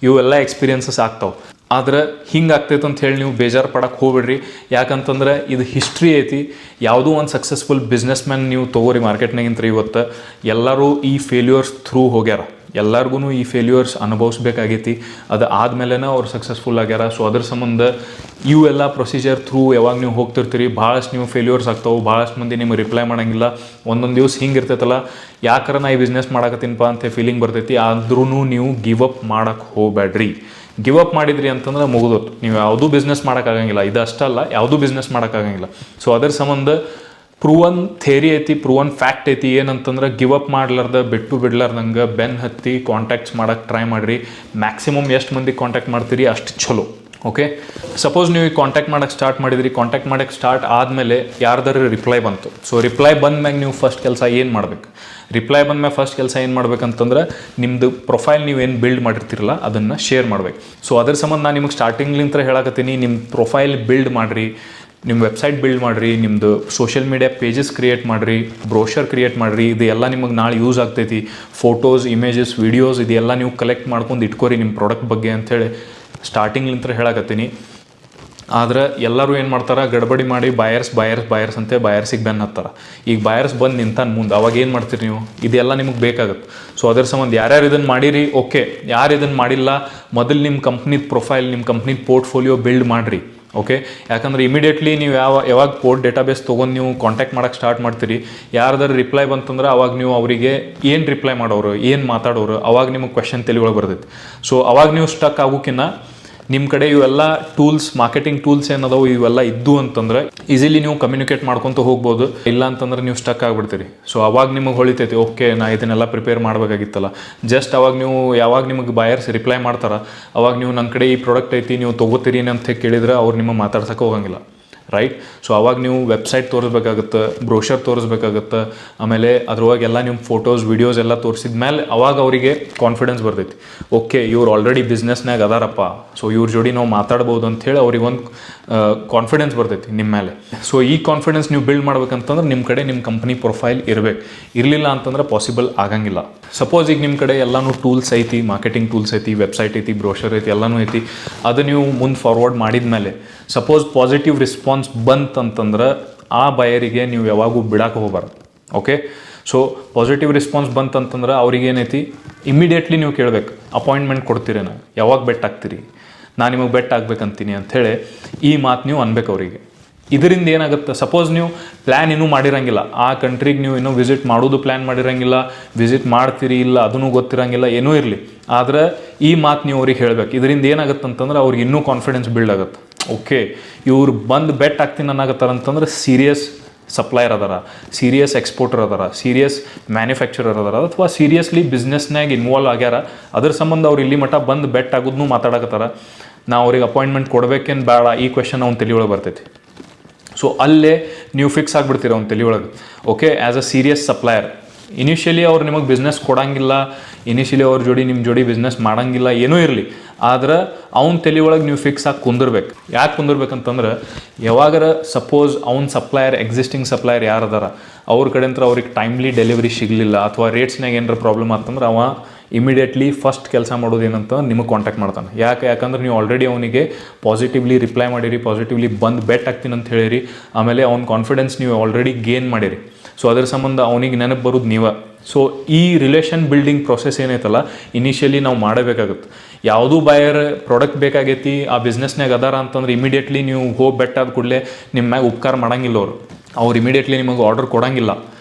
ಇವೆಲ್ಲ ಎಕ್ಸ್ಪೀರಿಯನ್ಸಸ್ ಆಗ್ತಾವೆ. ಆದ್ರೆ ಹಿಂಗೆ ಆಗ್ತೈತೆ ಅಂತ ಹೇಳಿ ನೀವು ಬೇಜಾರು ಪಡಕ್ಕೆ ಹೋಗ್ಬೇಡ್ರಿ. ಯಾಕಂತಂದ್ರೆ ಇದು ಹಿಸ್ಟ್ರಿ ಐತಿ. ಯಾವುದೋ ಒಂದು ಸಕ್ಸಸ್ಫುಲ್ ಬಿಸ್ನೆಸ್ ಮ್ಯಾನ್ ನೀವು ತೊಗೋರಿ ಮಾರ್ಕೆಟ್ನಾಗಿಂತ ಇವತ್ತು ಎಲ್ಲರೂ ಈ ಫೇಲ್ಯೂರ್ಸ್ ಥ್ರೂ ಹೋಗ್ಯಾರ. ಎಲ್ಲರಿಗೂ ಈ ಫೇಲ್ಯೂರ್ಸ್ ಅನುಭವಿಸ್ಬೇಕಾಗೈತಿ. ಅದು ಆದಮೇಲೆ ಅವ್ರು ಸಕ್ಸಸ್ಫುಲ್ ಆಗ್ಯಾರ. ಸೊ ಅದ್ರ ಸಂಬಂಧ ಇವೆಲ್ಲ ಪ್ರೊಸೀಜರ್ ಥ್ರೂ ಯಾವಾಗ ನೀವು ಹೋಗ್ತಿರ್ತೀರಿ ಭಾಳಷ್ಟು ನೀವು ಫೇಲ್ಯೂರ್ಸ್ ಆಗ್ತಾವೆ. ಭಾಳಷ್ಟು ಮಂದಿ ನಿಮಗೆ ರಿಪ್ಲೈ ಮಾಡೋಂಗಿಲ್ಲ. ಒಂದೊಂದು ದಿವಸ ಹಿಂಗೆ ಇರ್ತೈತಲ್ಲ, ಯಾಕಾರ ನಾ ಈ ಬಿಸ್ನೆಸ್ ಮಾಡಕತ್ತೀನಪ್ಪ ಅಂತ ಫೀಲಿಂಗ್ ಬರ್ತೈತಿ. ಆದ್ರೂ ನೀವು ಗಿವ್ ಅಪ್ ಮಾಡೋಕ್ಕೆ ಹೋಗ್ಬೇಡ್ರಿ. ಗಿವ್ ಅಪ್ ಮಾಡಿದ್ರಿ ಅಂತಂದ್ರೆ ಮುಗಿದೋತು, ನೀವು ಯಾವುದೂ ಬಿಸ್ನೆಸ್ ಮಾಡೋಕ್ಕಾಗಂಗಿಲ್ಲ. ಇದು ಅಷ್ಟಲ್ಲ, ಯಾವುದೂ ಬಿಸ್ನೆಸ್ ಮಾಡೋಕ್ಕಾಗಂಗಿಲ್ಲ. ಸೊ ಅದ್ರ ಸಂಬಂಧ ಪ್ರೂವನ್ ಥೇರಿ ಐತಿ, ಪ್ರೂವನ್ ಫ್ಯಾಕ್ಟ್ ಐತಿ. ಏನಂತಂದ್ರೆ ಗಿವ್ ಅಪ್ ಮಾಡ್ಲಾರ್ದ ಬಿಟ್ಟು ಬಿಡ್ಲಾರ್ದಂಗೆ ಬೆನ್ನು ಹತ್ತಿ ಕಾಂಟ್ಯಾಕ್ಟ್ಸ್ ಮಾಡೋಕ್ಕೆ ಟ್ರೈ ಮಾಡಿರಿ. ಮ್ಯಾಕ್ಸಿಮಮ್ ಎಷ್ಟು ಮಂದಿಗೆ ಕಾಂಟ್ಯಾಕ್ಟ್ ಮಾಡ್ತೀರಿ ಅಷ್ಟು ಚಲೋ. ಓಕೆ, ಸಪೋಸ್ ನೀವು ಈ ಕಾಂಟ್ಯಾಕ್ಟ್ ಮಾಡೋಕ್ಕೆ ಸ್ಟಾರ್ಟ್ ಮಾಡಿದ್ರಿ, ಕಾಂಟ್ಯಾಕ್ಟ್ ಮಾಡೋಕ್ಕೆ ಸ್ಟಾರ್ಟ್ ಆದಮೇಲೆ ಯಾರ್ದಾರು ರಿಪ್ಲೈ ಬಂತು. ಸೊ ರಿಪ್ಲೈ ಬಂದ್ಮ್ಯಾಗ ನೀವು ಫಸ್ಟ್ ಕೆಲಸ ಏನು ಮಾಡ್ಬೇಕು? ರಿಪ್ಲೈ ಬಂದ್ಮೇಲೆ ಫಸ್ಟ್ ಕೆಲಸ ಏನು ಮಾಡ್ಬೇಕಂತಂದ್ರೆ ನಿಮ್ಮದು ಪ್ರೊಫೈಲ್ ನೀವು ಏನು ಬಿಲ್ಡ್ ಮಾಡಿರ್ತೀರಲ್ಲ ಅದನ್ನು ಶೇರ್ ಮಾಡ್ಬೇಕು. ಸೊ ಅದ್ರ ಸಂಬಂಧ ನಾನು ನಿಮಗೆ ಸ್ಟಾರ್ಟಿಂಗ್ಲಿಂತ ಹೇಳಕತ್ತೀನಿ, ನಿಮ್ಮ ಪ್ರೊಫೈಲ್ ಬಿಲ್ಡ್ ಮಾಡಿರಿ, ನಿಮ್ಮ ವೆಬ್ಸೈಟ್ ಬಿಲ್ಡ್ ಮಾಡಿರಿ, ನಿಮ್ಮದು ಸೋಷಿಯಲ್ ಮೀಡಿಯಾ ಪೇಜಸ್ ಕ್ರಿಯೇಟ್ ಮಾಡಿರಿ, ಬ್ರೋಷರ್ ಕ್ರಿಯೇಟ್ ಮಾಡಿರಿ. ಇದೆಲ್ಲ ನಿಮಗೆ ನಾಳೆ ಯೂಸ್ ಆಗ್ತೈತಿ. ಫೋಟೋಸ್, ಇಮೇಜಸ್, ವೀಡಿಯೋಸ್ ಇದೆಲ್ಲ ನೀವು ಕಲೆಕ್ಟ್ ಮಾಡ್ಕೊಂಡು ಇಟ್ಕೋರಿ ನಿಮ್ಮ ಪ್ರಾಡಕ್ಟ್ ಬಗ್ಗೆ ಅಂಥೇಳಿ ಸ್ಟಾರ್ಟಿಂಗ್ಲಿಂತ ಹೇಳಕತ್ತೀನಿ. ಆದ್ರೆ ಎಲ್ಲರೂ ಏನು ಮಾಡ್ತಾರೆ, ಗಡ್ಬಡಿ ಮಾಡಿ ಬಾಯರ್ಸ್ ಅಂತೆ ಬಾಯರ್ಸಿಗೆ ಬೆನ್ನು ಹತ್ತಾರೆ. ಈಗ ಬಾಯರ್ಸ್ ಬಂದು ನಿಂತಾನೆ ಮುಂದೆ, ಅವಾಗ ಏನು ಮಾಡ್ತೀರಿ ನೀವು? ಇದೆಲ್ಲ ನಿಮಗೆ ಬೇಕಾಗುತ್ತೆ. ಸೊ ಅದ್ರ ಸಂಬಂಧ ಯಾರ್ಯಾರು ಇದನ್ನು ಮಾಡಿರಿ, ಓಕೆ. ಯಾರು ಇದನ್ನು ಮಾಡಿಲ್ಲ, ಮೊದಲು ನಿಮ್ಮ ಕಂಪ್ನಿದ ಪ್ರೊಫೈಲ್, ನಿಮ್ಮ ಕಂಪ್ನಿದ ಪೋರ್ಟ್ಫೋಲಿಯೋ ಬಿಲ್ಡ್ ಮಾಡಿರಿ. ಓಕೆ, ಯಾಕಂದ್ರೆ ಇಮಿಡಿಯೇಟ್ಲಿ ನೀವು ಯಾವಾಗ ಪೋರ್ಟ್ ಡೇಟಾಬೇಸ್ ತೊಗೊಂಡು ನೀವು ಕಾಂಟ್ಯಾಕ್ಟ್ ಮಾಡೋಕ್ಕೆ ಸ್ಟಾರ್ಟ್ ಮಾಡ್ತೀರಿ, ಯಾರ್ದಾರು ರಿಪ್ಲೈ ಬಂತಂದ್ರೆ ಅವಾಗ ನೀವು ಅವರಿಗೆ ಏನು ರಿಪ್ಲೈ ಮಾಡೋರು, ಏನು ಮಾತಾಡೋರು, ಅವಾಗ ನಿಮಗೆ ಕ್ವೆಶನ್ ತಲೆಯೊಳಗೆ ಬರ್ತೈತಿ. ಸೊ ಅವಾಗ ನೀವು ಸ್ಟಕ್ ಆಗೋಕ್ಕಿಂತ ನಿಮ್ಮ ಕಡೆ ಇವೆಲ್ಲ ಟೂಲ್ಸ್, ಮಾರ್ಕೆಟಿಂಗ್ ಟೂಲ್ಸ್ ಏನದಾವು ಇವೆಲ್ಲ ಇದ್ದು ಅಂತಂದ್ರೆ ಈಸಿಲಿ ನೀವು ಕಮ್ಯುನಿಕೇಟ್ ಮಾಡ್ಕೊತ ಹೋಗ್ಬೋದು. ಇಲ್ಲ ಅಂತಂದ್ರೆ ನೀವು ಸ್ಟಕ್ ಆಗಿಬಿಡ್ತೀರಿ. ಸೊ ಅವಾಗ ನಿಮಗೆ ಹೊಳಿತೈತಿ, ಓಕೆ ನಾ ಇದನ್ನೆಲ್ಲ ಪ್ರಿಪೇರ್ ಮಾಡಬೇಕಾಗಿತ್ತಲ್ಲ. ಜಸ್ಟ್ ಅವಾಗ ನೀವು ಯಾವಾಗ ನಿಮಗೆ ಬಾಯರ್ಸ್ ರಿಪ್ಲೈ ಮಾಡ್ತಾರೆ ಅವಾಗ ನೀವು ನನ್ನ ಕಡೆ ಈ ಪ್ರಾಡಕ್ಟ್ ಐತಿ ನೀವು ತೊಗೋತೀರಿ ಅಂತ ಕೇಳಿದ್ರೆ ಅವ್ರು ನಿಮ್ಮ ಮಾತಾಡ್ಸೋಕೆ ಹೋಗಂಗಿಲ್ಲ. ರೈಟ್. ಸೊ ಅವಾಗ ನೀವು ವೆಬ್ಸೈಟ್ ತೋರಿಸ್ಬೇಕಾಗತ್ತೆ, ಬ್ರೋಷರ್ ತೋರಿಸ್ಬೇಕಾಗತ್ತೆ, ಆಮೇಲೆ ಅದ್ರೊಳಗೆಲ್ಲ ನಿಮ್ಮ ಫೋಟೋಸ್ ವಿಡಿಯೋಸ್ ಎಲ್ಲ ತೋರಿಸಿದ ಮೇಲೆ ಅವಾಗ ಅವರಿಗೆ ಕಾನ್ಫಿಡೆನ್ಸ್ ಬರ್ತೈತಿ. ಓಕೆ, ಇವ್ರು ಆಲ್ರೆಡಿ ಬಿಸ್ನೆಸ್ನಾಗ ಅದಾರಪ್ಪ, ಸೊ ಇವ್ರ ಜೋಡಿ ನಾವು ಮಾತಾಡ್ಬೋದು ಅಂಥೇಳಿ ಅವ್ರಿಗೆ ಒಂದು ಕಾನ್ಫಿಡೆನ್ಸ್ ಬರ್ತೈತಿ ನಿಮ್ಮ ಮೇಲೆ. ಸೊ ಈ ಕಾನ್ಫಿಡೆನ್ಸ್ ನೀವು ಬಿಲ್ಡ್ ಮಾಡ್ಬೇಕಂತಂದ್ರೆ ನಿಮ್ಮ ಕಡೆ ನಿಮ್ಮ ಕಂಪ್ನಿ ಪ್ರೊಫೈಲ್ ಇರಬೇಕು. ಇರಲಿಲ್ಲ ಅಂತಂದ್ರೆ ಪಾಸಿಬಲ್ ಆಗಂಗಿಲ್ಲ. ಸಪೋಸ್ ಈಗ ನಿಮ್ಮ ಕಡೆ ಎಲ್ಲನೂ ಟೂಲ್ಸ್ ಐತಿ, ಮಾರ್ಕೆಟಿಂಗ್ ಟೂಲ್ಸ್ ಐತಿ, ವೆಬ್ಸೈಟ್ ಐತಿ, ಬ್ರೋಷರ್ ಐತಿ, ಎಲ್ಲನೂ ಐತಿ. ಅದು ನೀವು ಮುಂದೆ ಫಾರ್ವರ್ಡ್ ಮಾಡಿದ ಮೇಲೆ ಸಪೋಸ್ ಪಾಸಿಟಿವ್ ರೆಸ್ಪಾನ್ಸ್ ಬಂತಂತಂದ್ರೆ ಆ ಬಯರಿಗೆ ನೀವು ಯಾವಾಗೂ ಬಿಡಕ್ಕೆ ಹೋಗ್ಬಾರ್ದು. ಓಕೆ, ಸೊ ಪಾಸಿಟಿವ್ ರೆಸ್ಪಾನ್ಸ್ ಬಂತಂತಂದ್ರೆ ಅವ್ರಿಗೆ ಏನೈತಿ, ಇಮಿಡಿಯೇಟ್ಲಿ ನೀವು ಕೇಳಬೇಕು, ಅಪಾಯಿಂಟ್ಮೆಂಟ್ ಕೊಡ್ತೀರೇನ, ಯಾವಾಗ ಬೆಟ್ ಆಗ್ತೀರಿ, ನಾನು ನಿಮಗೆ ಬೆಟ್ ಆಗ್ಬೇಕಂತೀನಿ ಅಂಥೇಳಿ ಈ ಮಾತು ನೀವು ಅನ್ಬೇಕು ಅವರಿಗೆ. ಇದರಿಂದ ಏನಾಗುತ್ತೆ, ಸಪೋಸ್ ನೀವು ಪ್ಲ್ಯಾನ್ ಇನ್ನೂ ಮಾಡಿರಂಗಿಲ್ಲ, ಆ ಕಂಟ್ರಿಗೆ ನೀವು ಇನ್ನೂ ವಿಸಿಟ್ ಮಾಡೋದು ಪ್ಲ್ಯಾನ್ ಮಾಡಿರಂಗಿಲ್ಲ, ವಿಸಿಟ್ ಮಾಡ್ತೀರಿ ಇಲ್ಲ ಅದನ್ನು ಗೊತ್ತಿರಂಗಿಲ್ಲ, ಏನೂ ಇರಲಿ, ಆದರೆ ಈ ಮಾತು ನೀವು ಅವ್ರಿಗೆ ಹೇಳಬೇಕು. ಇದರಿಂದ ಏನಾಗುತ್ತೆ ಅಂತಂದ್ರೆ ಅವ್ರಿಗೆ ಇನ್ನೂ ಕಾನ್ಫಿಡೆನ್ಸ್ ಬಿಲ್ಡ್ ಆಗುತ್ತೆ. ಓಕೆ, ಇವ್ರು ಬಂದು ಬೆಟ್ ಆಗ್ತೀನಿ ಅನ್ನಕತ್ತಾರಂತಂದ್ರೆ ಸೀರಿಯಸ್ ಸಪ್ಲೈಯರ್ ಅದಾರ, ಸೀರಿಯಸ್ ಎಕ್ಸ್ಪೋರ್ಟರ್ ಅದಾರ, ಸೀರಿಯಸ್ ಮ್ಯಾನುಫ್ಯಾಕ್ಚರರ್ ಅದಾರ, ಅಥವಾ ಸೀರಿಯಸ್ಲಿ ಬಿಸ್ನೆಸ್ನಾಗ ಇನ್ವಾಲ್ವ್ ಆಗ್ಯಾರ. ಅದ್ರ ಸಂಬಂಧ ಅವ್ರು ಇಲ್ಲಿ ಮಟ್ಟ ಬಂದು ಬೆಟ್ ಆಗೋದನ್ನು ಮಾತಾಡಕತ್ತಾರ. ನಾವು ಅವ್ರಿಗೆ ಅಪಾಯಿಂಟ್ಮೆಂಟ್ ಕೊಡ್ಬೇಕೇನು ಬೇಡ, ಈ ಕ್ವೆಶನ್ ಅವ್ನು ತಲೆಯೊಳಗೆ ಬರ್ತೈತಿ. ಸೊ ಅಲ್ಲೇ ನೀವು ಫಿಕ್ಸ್ ಆಗಿಬಿಡ್ತೀರ ಅವ್ನು ತಲೆಯೊಳಗೆ. Okay, as a serious supplier initially ಅವ್ರು ನಿಮಗೆ ಬಿಸ್ನೆಸ್ ಕೊಡಂಗಿಲ್ಲ, ಇನಿಷಿಯಲಿ ಅವ್ರ ಜೋಡಿ ನಿಮ್ಮ ಜೋಡಿ ಬಿಸ್ನೆಸ್ ಮಾಡೋಂಗಿಲ್ಲ, ಏನೂ ಇರಲಿ, ಆದ್ರೆ ಅವ್ನ ತಲೆಯೊಳಗೆ ನೀವು ಫಿಕ್ಸ್ ಆಗಿ ಕುಂದಿರ್ಬೇಕು. ಯಾಕೆ ಕುಂದಿರ್ಬೇಕಂತಂದ್ರೆ ಯಾವಾಗಾರ ಸಪೋಸ್ ಅವ್ನ ಸಪ್ಲೈಯರ್, ಎಕ್ಸಿಸ್ಟಿಂಗ್ ಸಪ್ಲೈಯರ್ ಯಾರದಾರ ಅವ್ರ ಕಡೆಂತ್ರ ಅವ್ರಿಗೆ ಟೈಮ್ಲಿ ಡೆಲಿವರಿ ಸಿಗಲಿಲ್ಲ, ಅಥವಾ ರೇಟ್ಸ್ನಾಗ ಏನಾರ ಪ್ರಾಬ್ಲಮ್ ಆತಂದ್ರೆ ಅವ ಇಮಿಡಿಯೇಟ್ಲಿ ಫಸ್ಟ್ ಕೆಲಸ ಮಾಡೋದು ಏನಂತ ನಿಮಗೆ ಕಾಂಟ್ಯಾಕ್ಟ್ ಮಾಡ್ತಾನೆ. ಯಾಕಂದ್ರೆ ನೀವು ಆಲ್ರೆಡಿ ಅವನಿಗೆ ಪಾಸಿಟಿವ್ಲಿ ರಿಪ್ಲೈ ಮಾಡಿರಿ, ಪಾಸಿಟಿವ್ಲಿ ಬಂದು ಬೆಟ್ ಆಗ್ತೀನಿ ಅಂತ ಹೇಳಿರಿ, ಆಮೇಲೆ ಅವ್ನ ಕಾನ್ಫಿಡೆನ್ಸ್ ನೀವು ಆಲ್ರೆಡಿ ಗೇನ್ ಮಾಡಿರಿ. ಸೊ ಅದ್ರ ಸಂಬಂಧ ಅವನಿಗೆ ನೆನಪು ಬರೋದು ನೀವೇ. ಸೊ ಈ ರಿಲೇಷನ್ ಬಿಲ್ಡಿಂಗ್ ಪ್ರೊಸೆಸ್ ಏನೈತಲ್ಲ ಇನಿಷಿಯಲಿ ನಾವು ಮಾಡಬೇಕಾಗುತ್ತೆ. ಯಾವುದೂ ಬಯರ್ ಪ್ರಾಡಕ್ಟ್ ಬೇಕಾಗೈತಿ, ಆ ಬಿಸ್ನೆಸ್ನಾಗ ಅದಾರ ಅಂತಂದ್ರೆ ಇಮಿಡಿಯೇಟ್ಲಿ ನೀವು ಹೋಗಿ ಬೆಟ್ ಆದ ಕೂಡಲೇ ನಿಮ್ಮ ಮ್ಯಾಗ ಉಪಕಾರ ಮಾಡೋಂಗಿಲ್ಲ. ಅವ್ರು ಇಮಿಡಿಯೇಟ್ಲಿ ನಿಮಗೆ ಆರ್ಡರ್ ಕೊಡೋಂಗಿಲ್ಲ.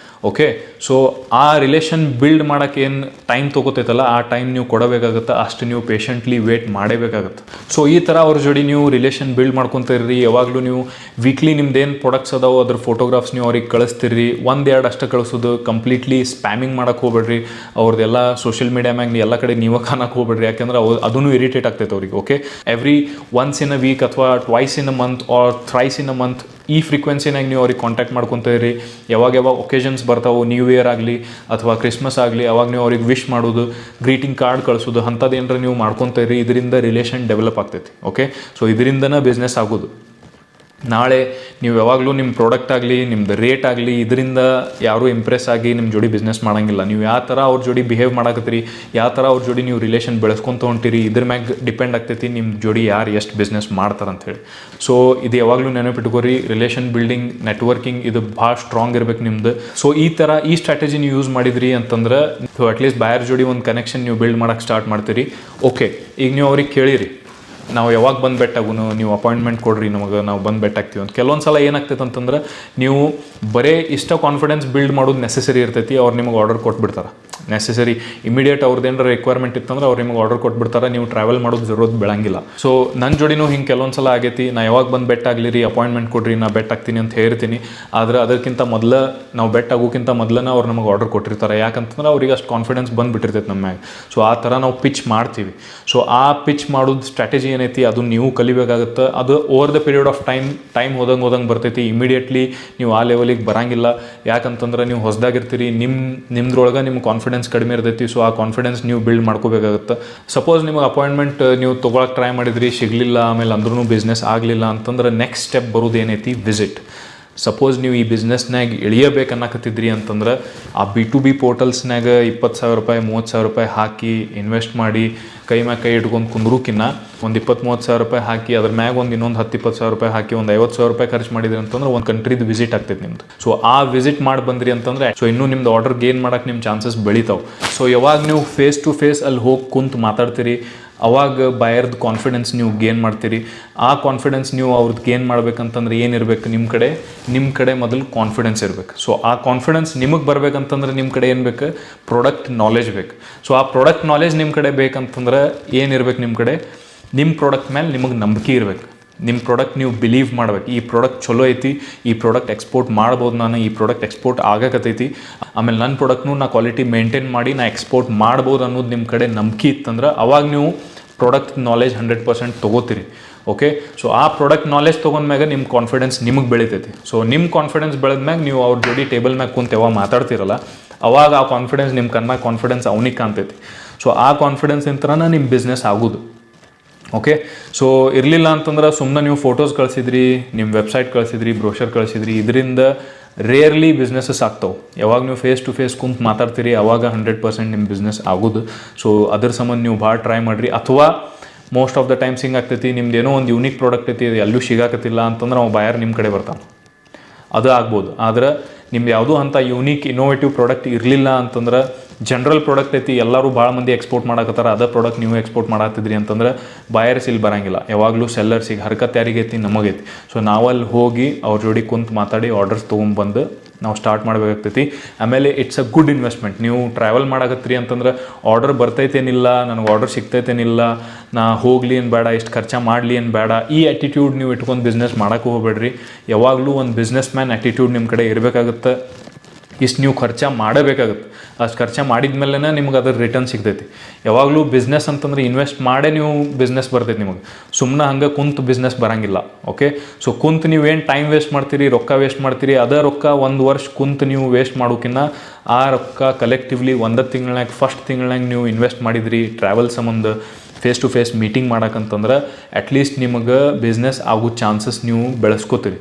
ಓಕೆ, ಸೊ ಆ ರಿಲೇಷನ್ ಬಿಲ್ಡ್ ಮಾಡೋಕ್ಕೆ ಏನು ಟೈಮ್ ತೊಗೋತೈತಲ್ಲ ಆ ಟೈಮ್ ನೀವು ಕೊಡಬೇಕಾಗುತ್ತೆ, ಅಷ್ಟು ನೀವು ಪೇಷಂಟ್ಲಿ ವೇಟ್ ಮಾಡಬೇಕಾಗುತ್ತೆ. ಸೊ ಈ ಥರ ಅವ್ರ ಜೋಡಿ ನೀವು ರಿಲೇಷನ್ ಬಿಲ್ಡ್ ಮಾಡ್ಕೊತೀರಿ. ಯಾವಾಗಲೂ ನೀವು ವೀಕ್ಲಿ ನಿಮ್ದೇನು ಪ್ರಾಡಕ್ಟ್ಸ್ ಅದಾವೆ ಅದ್ರ ಫೋಟೋಗ್ರಾಫ್ಸ್ ನೀವು ಅವ್ರಿಗೆ ಕಳಿಸ್ತೀರಿ. ಒಂದೆರಡು ಅಷ್ಟೇ ಕಳಿಸೋದು, ಕಂಪ್ಲೀಟ್ಲಿ ಸ್ಪ್ಯಾಮಿಂಗ್ ಮಾಡೋಕ್ಕೆ ಹೋಗ್ಬೇಡ್ರಿ. ಅವ್ರದ್ದೆಲ್ಲ ಸೋಷಿಯಲ್ ಮೀಡಿಯಾ ಮ್ಯಾಗ ಎಲ್ಲ ಕಡೆ ನೀವು ಕಾಣಕ್ಕೆ ಹೋಗ್ಬೇಡ್ರಿ, ಯಾಕೆಂದ್ರೆ ಅದೂ ಇರಿಟೇಟ್ ಆಗ್ತೈತೆ ಅವ್ರಿಗೆ. Okay, every once in a week ಅಥವಾ twice in a month or thrice in a month ಈ ಫ್ರೀಕ್ವೆನ್ಸಿನಾಗ ನೀವು ಅವ್ರಿಗೆ ಕಾಂಟ್ಯಾಕ್ಟ್ ಮಾಡ್ಕೊತೀರಿ. ಯಾವಾಗ ಒಕೇಷನ್ಸ್ ಬರ್ತಾವೆ, ನ್ಯೂ ಇಯರ್ ಆಗಲಿ ಅಥವಾ ಕ್ರಿಸ್ಮಸ್ ಆಗಲಿ, ಅವಾಗ ನೀವು ಅವ್ರಿಗೆ ವಿಶ್ ಮಾಡೋದು, ಗ್ರೀಟಿಂಗ್ ಕಾರ್ಡ್ ಕಳಿಸೋದು, ಅಂಥದ್ದು ಏನಾರ ನೀವು ಮಾಡ್ಕೊತೀರಿ. ಇದರಿಂದ ರಿಲೇಷನ್ ಡೆವಲಪ್ ಆಗ್ತೈತಿ. ಓಕೆ, ಸೊ ಇದರಿಂದನೇ ಬಿಸ್ನೆಸ್ ಆಗೋದು. ನಾಳೆ ನೀವು ಯಾವಾಗಲೂ ನಿಮ್ಮ ಪ್ರಾಡಕ್ಟ್ ಆಗಲಿ, ನಿಮ್ಮದು ರೇಟ್ ಆಗಲಿ, ಇದರಿಂದ ಯಾರೂ ಇಂಪ್ರೆಸ್ ಆಗಿ ನಿಮ್ಮ ಜೋಡಿ ಬಿಸ್ನೆಸ್ ಮಾಡೋಂಗಿಲ್ಲ. ನೀವು ಯಾವ ಥರ ಅವ್ರ ಜೋಡಿ ಬಿಹೇವ್ ಮಾಡಕತ್ತೀರಿ, ಯಾವ ಥರ ಅವ್ರ ಜೋಡಿ ನೀವು ರಿಲೇಷನ್ ಬೆಳೆಸ್ಕೊತ ಹೊಂಟಿರಿ, ಇದ್ರ ಮ್ಯಾಗ ಡಿಪೆಂಡ್ ಆಗ್ತೈತಿ ನಿಮ್ಮ ಜೋಡಿ ಯಾರು ಎಷ್ಟು ಬಿಸ್ನೆಸ್ ಮಾಡ್ತಾರಂಥೇಳಿ. ಸೊ ಇದು ಯಾವಾಗಲೂ ನೆನಪಿಟ್ಕೋರಿ, ರಿಲೇಷನ್ ಬಿಲ್ಡಿಂಗ್, ನೆಟ್ವರ್ಕಿಂಗ್ ಇದು ಭಾಳ ಸ್ಟ್ರಾಂಗ್ ಇರ್ಬೇಕು ನಿಮ್ದು. ಸೊ ಈ ಥರ ಈ ಸ್ಟ್ರಾಟಜಿ ನೀವು ಯೂಸ್ ಮಾಡಿದ್ರಿ ಅಂತಂದ್ರೆ ಅಟ್ಲೀಸ್ಟ್ ಬಾಯರ್ ಜೋಡಿ ಒಂದು ಕನೆಕ್ಷನ್ ನೀವು ಬಿಲ್ಡ್ ಮಾಡೋಕ್ಕೆ ಸ್ಟಾರ್ಟ್ ಮಾಡ್ತೀರಿ. ಓಕೆ, ಈಗ ನೀವು ಅವ್ರಿಗೆ ಕೇಳಿರಿ, ನಾವು ಯಾವಾಗ ಬಂದು ಬೆಟ್ಟಾಗುನು, ನೀವು ಅಪಾಯಿಂಟ್ಮೆಂಟ್ ಕೊಡ್ರಿ ನಮಗೆ, ನಾವು ಬಂದು ಬೆಟ್ಟಾಗ್ತೀವಿ ಅಂತ. ಕೆಲವೊಂದು ಸಲ ಏನಾಗ್ತೈತೆ ಅಂತಂದ್ರೆ ನೀವು ಬರೀ ಇಷ್ಟ ಕಾನ್ಫಿಡೆನ್ಸ್ ಬಿಲ್ಡ್ ಮಾಡೋದು ನೆಸೆಸರಿ ಇರ್ತೈತಿ, ಅವ್ರು ನಿಮಗೆ ಆರ್ಡರ್ ಕೊಟ್ಬಿಡ್ತಾರೆ. ನೆಸೆಸರಿ ಇಮಿಡಿಯೇಟ್ ಅವ್ರದ್ದು ಏನಾರ ರಿಕ್ವೈರ್ಮೆಂಟ್ ಇತ್ತಂದ್ರೆ ಅವ್ರು ನಿಮಗೆ ಆರ್ಡರ್ ಕೊಟ್ಬಿಡ್ತಾರೆ, ನೀವು ಟ್ರಾವೆಲ್ ಮಾಡೋದು ಜರೋದು ಬೆಳಂಗಿಲ್ಲ. ಸೊ ನನ್ನ ಜೋಡಿನೂ ಹಿಂಗೆ ಕೆಲವೊಂದು ಸಲ ಆಗೈತಿ, ನಾ ಯಾವಾಗ ಬಂದು ಬೆಟ್ ಆಗಲಿ ಅಪಾಯಿಂಟ್ಮೆಂಟ್ ಕೊಡ್ರಿ, ನಾ ಬೆಟ್ ಆಗ್ತೀನಿ ಅಂತ ಹೇಳ್ತೀನಿ. ಆದರೆ ಅದಕ್ಕಿಂತ ಮೊದಲು ನಾವು ಬೆಟ್ ಆಗೋಕ್ಕಿಂತ ಮೊದಲನೇ ಅವ್ರು ನಮಗೆ ಆರ್ಡರ್ ಕೊಟ್ಟಿರ್ತಾರೆ. ಯಾಕಂತಂದ್ರೆ ಅವ್ರಿಗೆ ಅಷ್ಟು ಕಾನ್ಫಿಡೆನ್ಸ್ ಬಂದುಬಿಟ್ಟಿರ್ತೈತೆ ನಮ್ಮ ಮ್ಯಾಗ. ಸೊ ಆ ಥರ ನಾವು ಪಿಚ್ ಮಾಡ್ತೀವಿ. ಸೊ ಆ ಪಿಚ್ ಮಾಡೋದು ಸ್ಟ್ರಾಟಜಿ ಏನೈತಿ ಅದು ನೀವು ಕಲಿಬೇಕಾಗುತ್ತೆ. ಅದು over the period of time ಹೋದಂಗೆ ಬರ್ತೈತಿ. ಇಮಿಡಿಯೇಟ್ಲಿ ನೀವು ಆ ಲೆವೆಲಿಗೆ ಬರೋಂಗಿಲ್ಲ. ಯಾಕಂತಂದ್ರೆ ನೀವು ಹೊಸದಾಗಿರ್ತೀರಿ, ನಿಮ್ದ್ರೊಳಗೆ ನಿಮ್ಮ ಕಾನ್ಫಿಡೆನ್ಸ್ ಕಡಿಮೆ ಇರ್ತೈತಿ. ಸೊ ಆ ಕಾನ್ಫಿಡೆನ್ಸ್ ನೀವು ಬಿಲ್ಡ್ ಮಾಡ್ಕೋಬೇಕಾಗುತ್ತೆ. ಸಪೋಸ್ ನಿಮಗೆ ಅಪಾಯಿಂಟ್ಮೆಂಟ್ ನೀವು ತೊಗೊಳಕ್ಕೆ ಟ್ರೈ ಮಾಡಿದ್ರಿ, ಸಿಗಲಿಲ್ಲ, ಆಮೇಲೆ ಅಂದ್ರೂ ಬಿಸ್ನೆಸ್ ಆಗಲಿಲ್ಲ ಅಂತಂದ್ರೆ ನೆಕ್ಸ್ಟ್ ಸ್ಟೆಪ್ ಬರೋದು ಏನೈತಿ, ವಿಸಿಟ್. ಸಪೋಸ್ ನೀವು ಈ ಬಿಸ್ನೆಸ್ನಾಗ ಇಳಿಯಬೇಕನ್ನಕತ್ತಿದ್ರಿ ಅಂತಂದ್ರೆ ಆ B2B ಪೋರ್ಟಲ್ಸ್ನಾಗ 20,000 ರೂಪಾಯಿ 30,000 ರೂಪಾಯಿ ಹಾಕಿ ಇನ್ವೆಸ್ಟ್ ಮಾಡಿ ಕೈ ಮ್ಯಾಗ ಕೈ ಇಟ್ಕೊಂಡು ಕುಂದ್ರೂಕಿನ್ನ ಒಂದು 20-30,000 ರೂಪಾಯಿ ಹಾಕಿ ಅದ್ರ ಮ್ಯಾಗ ಒಂದು ಇನ್ನೊಂದು 10-20,000 ರೂಪಾಯಿ ಹಾಕಿ ಒಂದು 50,000 ರೂಪಾಯಿ ಖರ್ಚು ಮಾಡಿದ್ರಿ ಅಂತಂದ್ರೆ ಒಂದು ಕಂಟ್ರಿದು ವಿಸಿಟ್ ಆಗ್ತೈತೆ ನಿಮ್ದು. ಸೊ ಆ ವಿಸಿಟ್ ಮಾಡಿ ಬಂದ್ರಿ ಅಂತಂದ್ರೆ ಸೊ ಇನ್ನೂ ನಿಮ್ದು ಆರ್ಡರ್ ಗೇನ್ ಮಾಡೋಕೆ ನಿಮ್ಮ ಚಾನ್ಸಸ್ ಬೆಳಿತಾವೆ. ಸೊ ಯಾವಾಗ ನೀವು ಫೇಸ್ ಟು ಫೇಸ್ ಅಲ್ಲಿ ಹೋಗಿ ಕುಂತು ಮಾತಾಡ್ತೀರಿ ಅವಾಗ ಬಯರ್ದು ಕಾನ್ಫಿಡೆನ್ಸ್ ನೀವು ಗೇನ್ ಮಾಡ್ತೀರಿ. ಆ ಕಾನ್ಫಿಡೆನ್ಸ್ ನೀವು ಅವ್ರದ್ದು ಗೇನ್ ಮಾಡ್ಬೇಕಂತಂದ್ರೆ ಏನಿರಬೇಕು, ನಿಮ್ಮ ಕಡೆ ಮೊದಲು ಕಾನ್ಫಿಡೆನ್ಸ್ ಇರಬೇಕು. ಸೊ ಆ ಕಾನ್ಫಿಡೆನ್ಸ್ ನಿಮಗೆ ಬರ್ಬೇಕಂತಂದ್ರೆ ನಿಮ್ಮ ಕಡೆ ಏನು ಬೇಕು, ಪ್ರಾಡಕ್ಟ್ ನಾಲೆಜ್ ಬೇಕು. ಸೊ ಆ ಪ್ರಾಡಕ್ಟ್ ನಾಲೆಜ್ ನಿಮ್ಮ ಕಡೆ ಬೇಕಂತಂದ್ರೆ ಏನಿರ್ಬೇಕು, ನಿಮ್ಮ ಪ್ರಾಡಕ್ಟ್ ಮೇಲೆ ನಿಮಗೆ ನಂಬಿಕೆ ಇರಬೇಕು. ನಿಮ್ಮ ಪ್ರಾಡಕ್ಟ್ ನೀವು ಬಿಲೀವ್ ಮಾಡ್ಬೇಕು, ಈ ಪ್ರಾಡಕ್ಟ್ ಚಲೋ ಐತಿ, ಈ ಪ್ರಾಡಕ್ಟ್ ಎಕ್ಸ್ಪೋರ್ಟ್ ಮಾಡ್ಬೋದು, ನಾನು ಈ ಪ್ರಾಡಕ್ಟ್ ಎಕ್ಸ್ಪೋರ್ಟ್ ಆಗಕತ್ತೈತಿ, ಆಮೇಲೆ ನನ್ನ ಪ್ರಾಡಕ್ಟ್ನು ನಾ ಕ್ವಾಲಿಟಿ ಮೇಂಟೈನ್ ಮಾಡಿ ನಾ ಎಕ್ಸ್ಪೋರ್ಟ್ ಮಾಡ್ಬೋದು ಅನ್ನೋದು ನಿಮ್ಮ ಕಡೆ ನಂಬಿಕೆ ಇತ್ತಂದ್ರೆ ಅವಾಗ ನೀವು ಪ್ರಾಡಕ್ಟ್ ನಾಲೆಜ್ 100% ತೊಗೋತೀರಿ. ಓಕೆ, ಸೊ ಆ ಪ್ರಾಡಕ್ಟ್ ನಾಲೆಜ್ ತೊಗೊಂಡ್ಮ್ಯಾಗ ನಿಮ್ಮ ಕಾನ್ಫಿಡೆನ್ಸ್ ನಿಮಗೆ ಬೆಳಿತೈತಿ. ಸೊ ನಿಮ್ಮ ಕಾನ್ಫಿಡೆನ್ಸ್ ಬೆಳೆದ್ಮ್ಯಾಗ ನೀವು ಅವ್ರ ಜೋಡಿ ಟೇಬಲ್ ಮ್ಯಾಗ ಕುಂತು ಯಾವಾಗ ಮಾತಾಡ್ತಿರಲ್ಲ ಅವಾಗ ಆ ಕಾನ್ಫಿಡೆನ್ಸ್ ನಿಮ್ಮ ಕಣ್ಣ ಕಾನ್ಫಿಡೆನ್ಸ್ ಅವನಿಗೆ ಕಾಣ್ತೈತಿ. ಸೊ ಆ ಕಾನ್ಫಿಡೆನ್ಸ್ ಇಂತ್ರನ ನಿಮ್ಮ ಬಿಸ್ನೆಸ್ ಆಗೋದು. ಓಕೆ, ಸೊ ಇರಲಿಲ್ಲ ಅಂತಂದ್ರೆ ಸುಮ್ಮನೆ ನೀವು ಫೋಟೋಸ್ ಕಳಿಸಿದ್ರಿ, ನಿಮ್ಮ ವೆಬ್ಸೈಟ್ ಕಳಿಸಿದ್ರಿ, ಬ್ರೋಷರ್ ಕಳಿಸಿದ್ರಿ, ಇದರಿಂದ ರೇರ್ಲಿ ಬಿಸ್ನೆಸಸ್ ಆಗ್ತಾವೆ. ಯಾವಾಗ ನೀವು ಫೇಸ್ ಟು ಫೇಸ್ ಕುಂತು ಮಾತಾಡ್ತೀರಿ ಅವಾಗ 100% ನಿಮ್ಮ ಬಿಸ್ನೆಸ್ ಆಗೋದು. ಸೊ ಅದ್ರ ಸಂಬಂಧ ನೀವು ಭಾಳ ಟ್ರೈ ಮಾಡಿರಿ. ಅಥವಾ ಮೋಸ್ಟ್ ಆಫ್ ದ ಟೈಮ್ಸ್ ಹಿಂಗೆ ಆಗ್ತೈತಿ, ನಿಮ್ದು ಏನೋ ಒಂದು ಯೂನಿಕ್ ಪ್ರಾಡಕ್ಟ್ ಐತಿ, ಅದು ಎಲ್ಲೂ ಸಿಗಾಕತ್ತಿಲ್ಲ ಅಂತಂದ್ರೆ ಅವ ಬಯರ್ ನಿಮ್ಮ ಕಡೆ ಬರ್ತಾನೆ, ಅದು ಆಗ್ಬೋದು. ಆದ್ರೆ ನಿಮ್ದು ಯಾವುದೋ ಅಂಥ ಯೂನಿಕ್ ಇನೋವೇಟಿವ್ ಪ್ರಾಡಕ್ಟ್ ಇರಲಿಲ್ಲ ಅಂತಂದ್ರೆ, ಜನರಲ್ ಪ್ರಾಡಕ್ಟ್ ಐತಿ ಎಲ್ಲರೂ ಭಾಳ ಮಂದಿ ಎಕ್ಸ್ಪೋರ್ಟ್ ಮಾಡಕತ್ತಾರ, ಅದೇ ಪ್ರಾಡಕ್ಟ್ ನೀವು ಎಕ್ಸ್ಪೋರ್ಟ್ ಮಾಡತ್ತಿದ್ರಿ ಅಂತಂದ್ರೆ ಬಯರ್ಸ್ ಇಲ್ಲಿ ಬರೋಂಗಿಲ್ಲ. ಯಾವಾಗಲೂ ಸೆಲ್ಲರ್ಸಿಗೆ ಹರ್ಕತ್ ಯಾರಿಗೈತಿ, ನಮಗೈತಿ. ಸೊ ನಾವಲ್ಲಿ ಹೋಗಿ ಅವ್ರ ಜೋಡಿ ಕುಂತು ಮಾತಾಡಿ ಆರ್ಡರ್ಸ್ ತೊಗೊಂಬಂದು ನಾವು ಸ್ಟಾರ್ಟ್ ಮಾಡಬೇಕಾಗ್ತೈತಿ. ಆಮೇಲೆ ಇಟ್ಸ್ ಅ ಗುಡ್ ಇನ್ವೆಸ್ಟ್ಮೆಂಟ್. ನೀವು ಟ್ರಾವೆಲ್ ಮಾಡಕತ್ತೀರಿ ಅಂತಂದ್ರೆ ಆರ್ಡರ್ ಬರ್ತೈತೇನಿಲ್ಲ, ನನಗೆ ಆರ್ಡರ್ ಸಿಗ್ತೈತೇನಿಲ್ಲ, ನಾ ಹೋಗಲಿ ಏನು ಬೇಡ, ಇಷ್ಟು ಖರ್ಚು ಮಾಡಲಿ ಏನು ಬೇಡ, ಈ ಆ್ಯಟಿಟ್ಯೂಡ್ ನೀವು ಇಟ್ಕೊಂಡು ಬಿಸ್ನೆಸ್ ಮಾಡೋಕ್ಕೂ ಹೋಗ್ಬೇಡ್ರಿ. ಯಾವಾಗಲೂ ಒಂದು ಬಿಸ್ನೆಸ್ ಮ್ಯಾನ್ ಆ್ಯಟಿಟ್ಯೂಡ್ ನಿಮ್ಮ ಕಡೆ ಇರಬೇಕಾಗುತ್ತೆ. ಇಷ್ಟು ನೀವು ಖರ್ಚು ಮಾಡಬೇಕಾಗುತ್ತೆ, ಅಷ್ಟು ಖರ್ಚು ಮಾಡಿದ ಮೇಲೆ ನಿಮ್ಗೆ ಅದ್ರ ರಿಟರ್ನ್ ಸಿಗ್ತೈತಿ. ಯಾವಾಗಲೂ ಬಿಸ್ನೆಸ್ ಅಂತಂದ್ರೆ ಇನ್ವೆಸ್ಟ್ ಮಾಡೇ ನೀವು ಬಿಸ್ನೆಸ್ ಬರ್ತೈತಿ ನಿಮಗೆ, ಸುಮ್ಮನೆ ಹಂಗೆ ಕುಂತು ಬಿಸ್ನೆಸ್ ಬರೋಂಗಿಲ್ಲ. ಓಕೆ, ಸೊ ಕುಂತು ನೀವೇನು ಟೈಮ್ ವೇಸ್ಟ್ ಮಾಡ್ತೀರಿ, ರೊಕ್ಕ ವೇಸ್ಟ್ ಮಾಡ್ತೀರಿ, ಅದೇ ರೊಕ್ಕ 1 ವರ್ಷ ಕುಂತು ನೀವು ವೇಸ್ಟ್ ಮಾಡೋಕ್ಕಿಂತ ಆ ರೊಕ್ಕ ಕಲೆಕ್ಟಿವ್ಲಿ 1 ತಿಂಗಳಾಗ ಫಸ್ಟ್ ತಿಂಗಳಾಗ ನೀವು ಇನ್ವೆಸ್ಟ್ ಮಾಡಿದ್ರಿ ಟ್ರಾವೆಲ್ ಸಂಬಂಧ, ಫೇಸ್ ಟು ಫೇಸ್ ಮೀಟಿಂಗ್ ಮಾಡೋಕ್ಕಂತಂದ್ರೆ ಅಟ್ಲೀಸ್ಟ್ ನಿಮಗೆ ಬಿಸ್ನೆಸ್ ಆಗೋ ಚಾನ್ಸಸ್ ನೀವು ಬೆಳೆಸ್ಕೋತೀರಿ.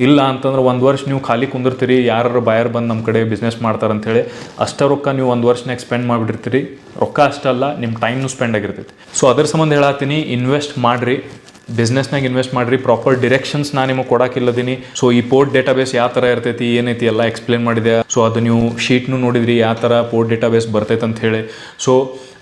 ಇಲ್ಲ ಅಂತಂದ್ರೆ 1 ವರ್ಷ ನೀವು ಖಾಲಿ ಕುಂದಿರ್ತೀರಿ, ಯಾರು ಬಯರ್ ಬಂದು ನಮ್ಮ ಕಡೆ ಬಿಸ್ನೆಸ್ ಮಾಡ್ತಾರಂಥೇಳಿ ಅಷ್ಟೇ ರೊಕ್ಕ ನೀವು 1 ವರ್ಷನಾಗ ಸ್ಪೆಂಡ್ ಮಾಡಿಬಿಟ್ಟಿರ್ತೀರಿ. ರೊಕ್ಕ ಅಷ್ಟಲ್ಲ, ನಿಮ್ಮ ಟೈಮ್ನು ಸ್ಪೆಂಡ್ ಆಗಿರ್ತೈತಿ. ಸೊ ಅದ್ರ ಸಂಬಂಧ ಹೇಳತ್ತೀನಿ, ಇನ್ವೆಸ್ಟ್ ಮಾಡಿರಿ, ಬಿಸ್ನೆಸ್ನಾಗ ಇನ್ವೆಸ್ಟ್ ಮಾಡಿರಿ. ಪ್ರಾಪರ್ ಡಿರೆಕ್ಷನ್ಸ್ ನಾನು ನಿಮಗೆ ಕೊಡೋಕ್ಕಿಲ್ಲದೀನಿ. ಸೊ ಈ ಪೋರ್ಟ್ ಡೇಟಾಬೇಸ್ ಯಾವ ಥರ ಇರ್ತೈತಿ, ಏನೈತಿ ಎಲ್ಲ ಎಕ್ಸ್ಪ್ಲೇನ್ ಮಾಡಿದೆ. ಸೊ ಅದು ನೀವು ಶೀಟ್ನು ನೋಡಿದ್ರಿ ಯಾವ ಥರ ಪೋರ್ಟ್ ಡೇಟಾಬೇಸ್ ಬರ್ತೈತೆ ಅಂತ ಹೇಳಿ. ಸೊ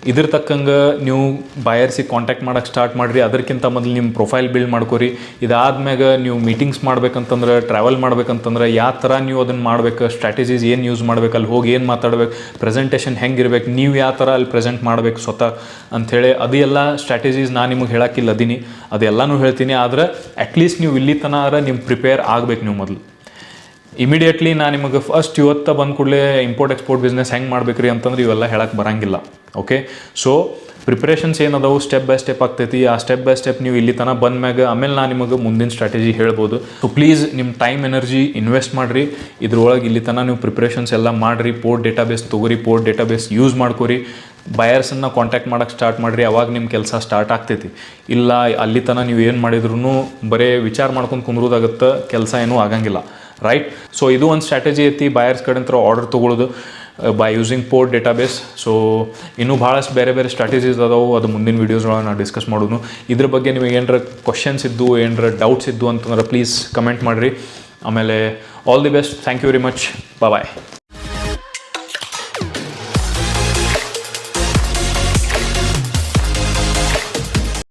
ಇದ್ರ ತಕ್ಕಂಗೆ ನೀವು ಬಯರ್ಸಿಗೆ ಕಾಂಟ್ಯಾಕ್ಟ್ ಮಾಡೋಕ್ಕೆ ಸ್ಟಾರ್ಟ್ ಮಾಡಿರಿ. ಅದಕ್ಕಿಂತ ಮೊದಲು ನಿಮ್ಮ ಪ್ರೊಫೈಲ್ ಬಿಲ್ಡ್ ಮಾಡ್ಕೊರಿ. ಇದಾದ್ಮ್ಯಾಗ ನೀವು ಮೀಟಿಂಗ್ಸ್ ಮಾಡ್ಬೇಕಂತಂದ್ರೆ, ಟ್ರಾವೆಲ್ ಮಾಡ್ಬೇಕಂತಂದ್ರೆ ಯಾವ ಥರ ನೀವು ಅದನ್ನು ಮಾಡ್ಬೇಕು, ಸ್ಟ್ರಾಟಜೀಸ್ ಏನು ಯೂಸ್ ಮಾಡ್ಬೇಕು, ಅಲ್ಲಿ ಹೋಗಿ ಏನು ಮಾತಾಡ್ಬೇಕು, ಪ್ರೆಸೆಂಟೇಷನ್ ಹೆಂಗಿರ್ಬೇಕು, ನೀವು ಯಾವ ಥರ ಅಲ್ಲಿ ಪ್ರೆಸೆಂಟ್ ಮಾಡಬೇಕು ಸ್ವತಃ ಅಂಥೇಳಿ, ಅದು ಎಲ್ಲ ಸ್ಟ್ರಾಟಜೀಸ್ ನಾನು ನಿಮಗೆ ಹೇಳೋಕ್ಕಿಲ್ಲದೀನಿ, ಅದೆಲ್ಲನೂ ಹೇಳ್ತೀನಿ. ಆದರೆ ಅಟ್ಲೀಸ್ಟ್ ನೀವು ಇಲ್ಲಿ ತನಕ ನಿಮ್ಮ ಪ್ರಿಪೇರ್ ಆಗಬೇಕು. ನೀವು ಮೊದಲು ಇಮಿಡಿಯೇಟ್ಲಿ ನಾನು ನಿಮಗೆ ಫಸ್ಟ್ ಇವತ್ತು ಬಂದ ಕೂಡಲೇ ಇಂಪೋರ್ಟ್ ಎಕ್ಸ್ಪೋರ್ಟ್ ಬಿಸ್ನೆಸ್ ಹೆಂಗೆ ಮಾಡ್ಬೇಕು ರೀ ಅಂತಂದ್ರೆ ಇವೆಲ್ಲ ಹೇಳಕ್ಕೆ ಬರೋಂಗಿಲ್ಲ. ಓಕೆ, ಸೊ ಪ್ರಿಪ್ರೇಷನ್ಸ್ ಏನದಾವು ಸ್ಟೆಪ್ ಬೈ ಸ್ಟೆಪ್ ಆಗ್ತೈತಿ. ಆ ಸ್ಟೆಪ್ ಬೈ ಸ್ಟೆಪ್ ನೀವು ಇಲ್ಲಿ ತನಕ ಬಂದ್ಮ್ಯಾಗ ಆಮೇಲೆ ನಾನು ನಿಮಗೆ ಮುಂದಿನ ಸ್ಟ್ರಾಟಜಿ ಹೇಳ್ಬೋದು. ಸೊ ಪ್ಲೀಸ್ ನಿಮ್ಮ ಟೈಮ್ ಎನರ್ಜಿ ಇನ್ವೆಸ್ಟ್ ಮಾಡಿರಿ ಇದ್ರೊಳಗೆ. ಇಲ್ಲಿ ತನಕ ನೀವು ಪ್ರಿಪ್ರೇಷನ್ಸ್ ಎಲ್ಲ ಮಾಡಿರಿ, ಪೋರ್ಟ್ ಡೇಟಾಬೇಸ್ ತೊಗೊರಿ, ಪೋರ್ಟ್ ಡೇಟಾಬೇಸ್ ಯೂಸ್ ಮಾಡ್ಕೊರಿ, ಬಯರ್ಸನ್ನು ಕಾಂಟ್ಯಾಕ್ಟ್ ಮಾಡೋಕ್ಕೆ ಸ್ಟಾರ್ಟ್ ಮಾಡಿರಿ. ಅವಾಗ ನಿಮ್ಮ ಕೆಲಸ ಸ್ಟಾರ್ಟ್ ಆಗ್ತೈತಿ. ಇಲ್ಲ ಅಲ್ಲಿ ತನಕ ನೀವು ಏನು ಮಾಡಿದ್ರೂ ಬರೀ ವಿಚಾರ ಮಾಡ್ಕೊಂಡು ಕುಂದ್ರೋದಾಗುತ್ತೆ, ಕೆಲಸ ಏನೂ ಆಗಂಗಿಲ್ಲ. ರೈಟ್, ಸೊ ಇದು ಒಂದು ಸ್ಟ್ರಾಟಜಿ ಐತಿ ಬಯರ್ಸ್ ಕಡೆಂತರ ಆರ್ಡರ್ ತೊಗೊಳ್ಳೋದು by using port database. So ಇನ್ನೂ ಭಾಳಷ್ಟು ಬೇರೆ ಬೇರೆ ಸ್ಟ್ರಾಟಜೀಸ್ ಅದಾವೆ, ಅದು ಮುಂದಿನ ವೀಡಿಯೋಸ್ಗಳನ್ನ ನಾವು ಡಿಸ್ಕಸ್ ಮಾಡೋದು. ಇದ್ರ ಬಗ್ಗೆ ನಿಮಗೆ ಏನರ ಕ್ವಶನ್ಸ್ ಇದ್ದು, ಏನರ ಡೌಟ್ಸ್ ಇದ್ದು ಅಂತಂದ್ರೆ ಪ್ಲೀಸ್ ಕಮೆಂಟ್ ಮಾಡಿರಿ. ಆಮೇಲೆ all the best, thank you very much, bye.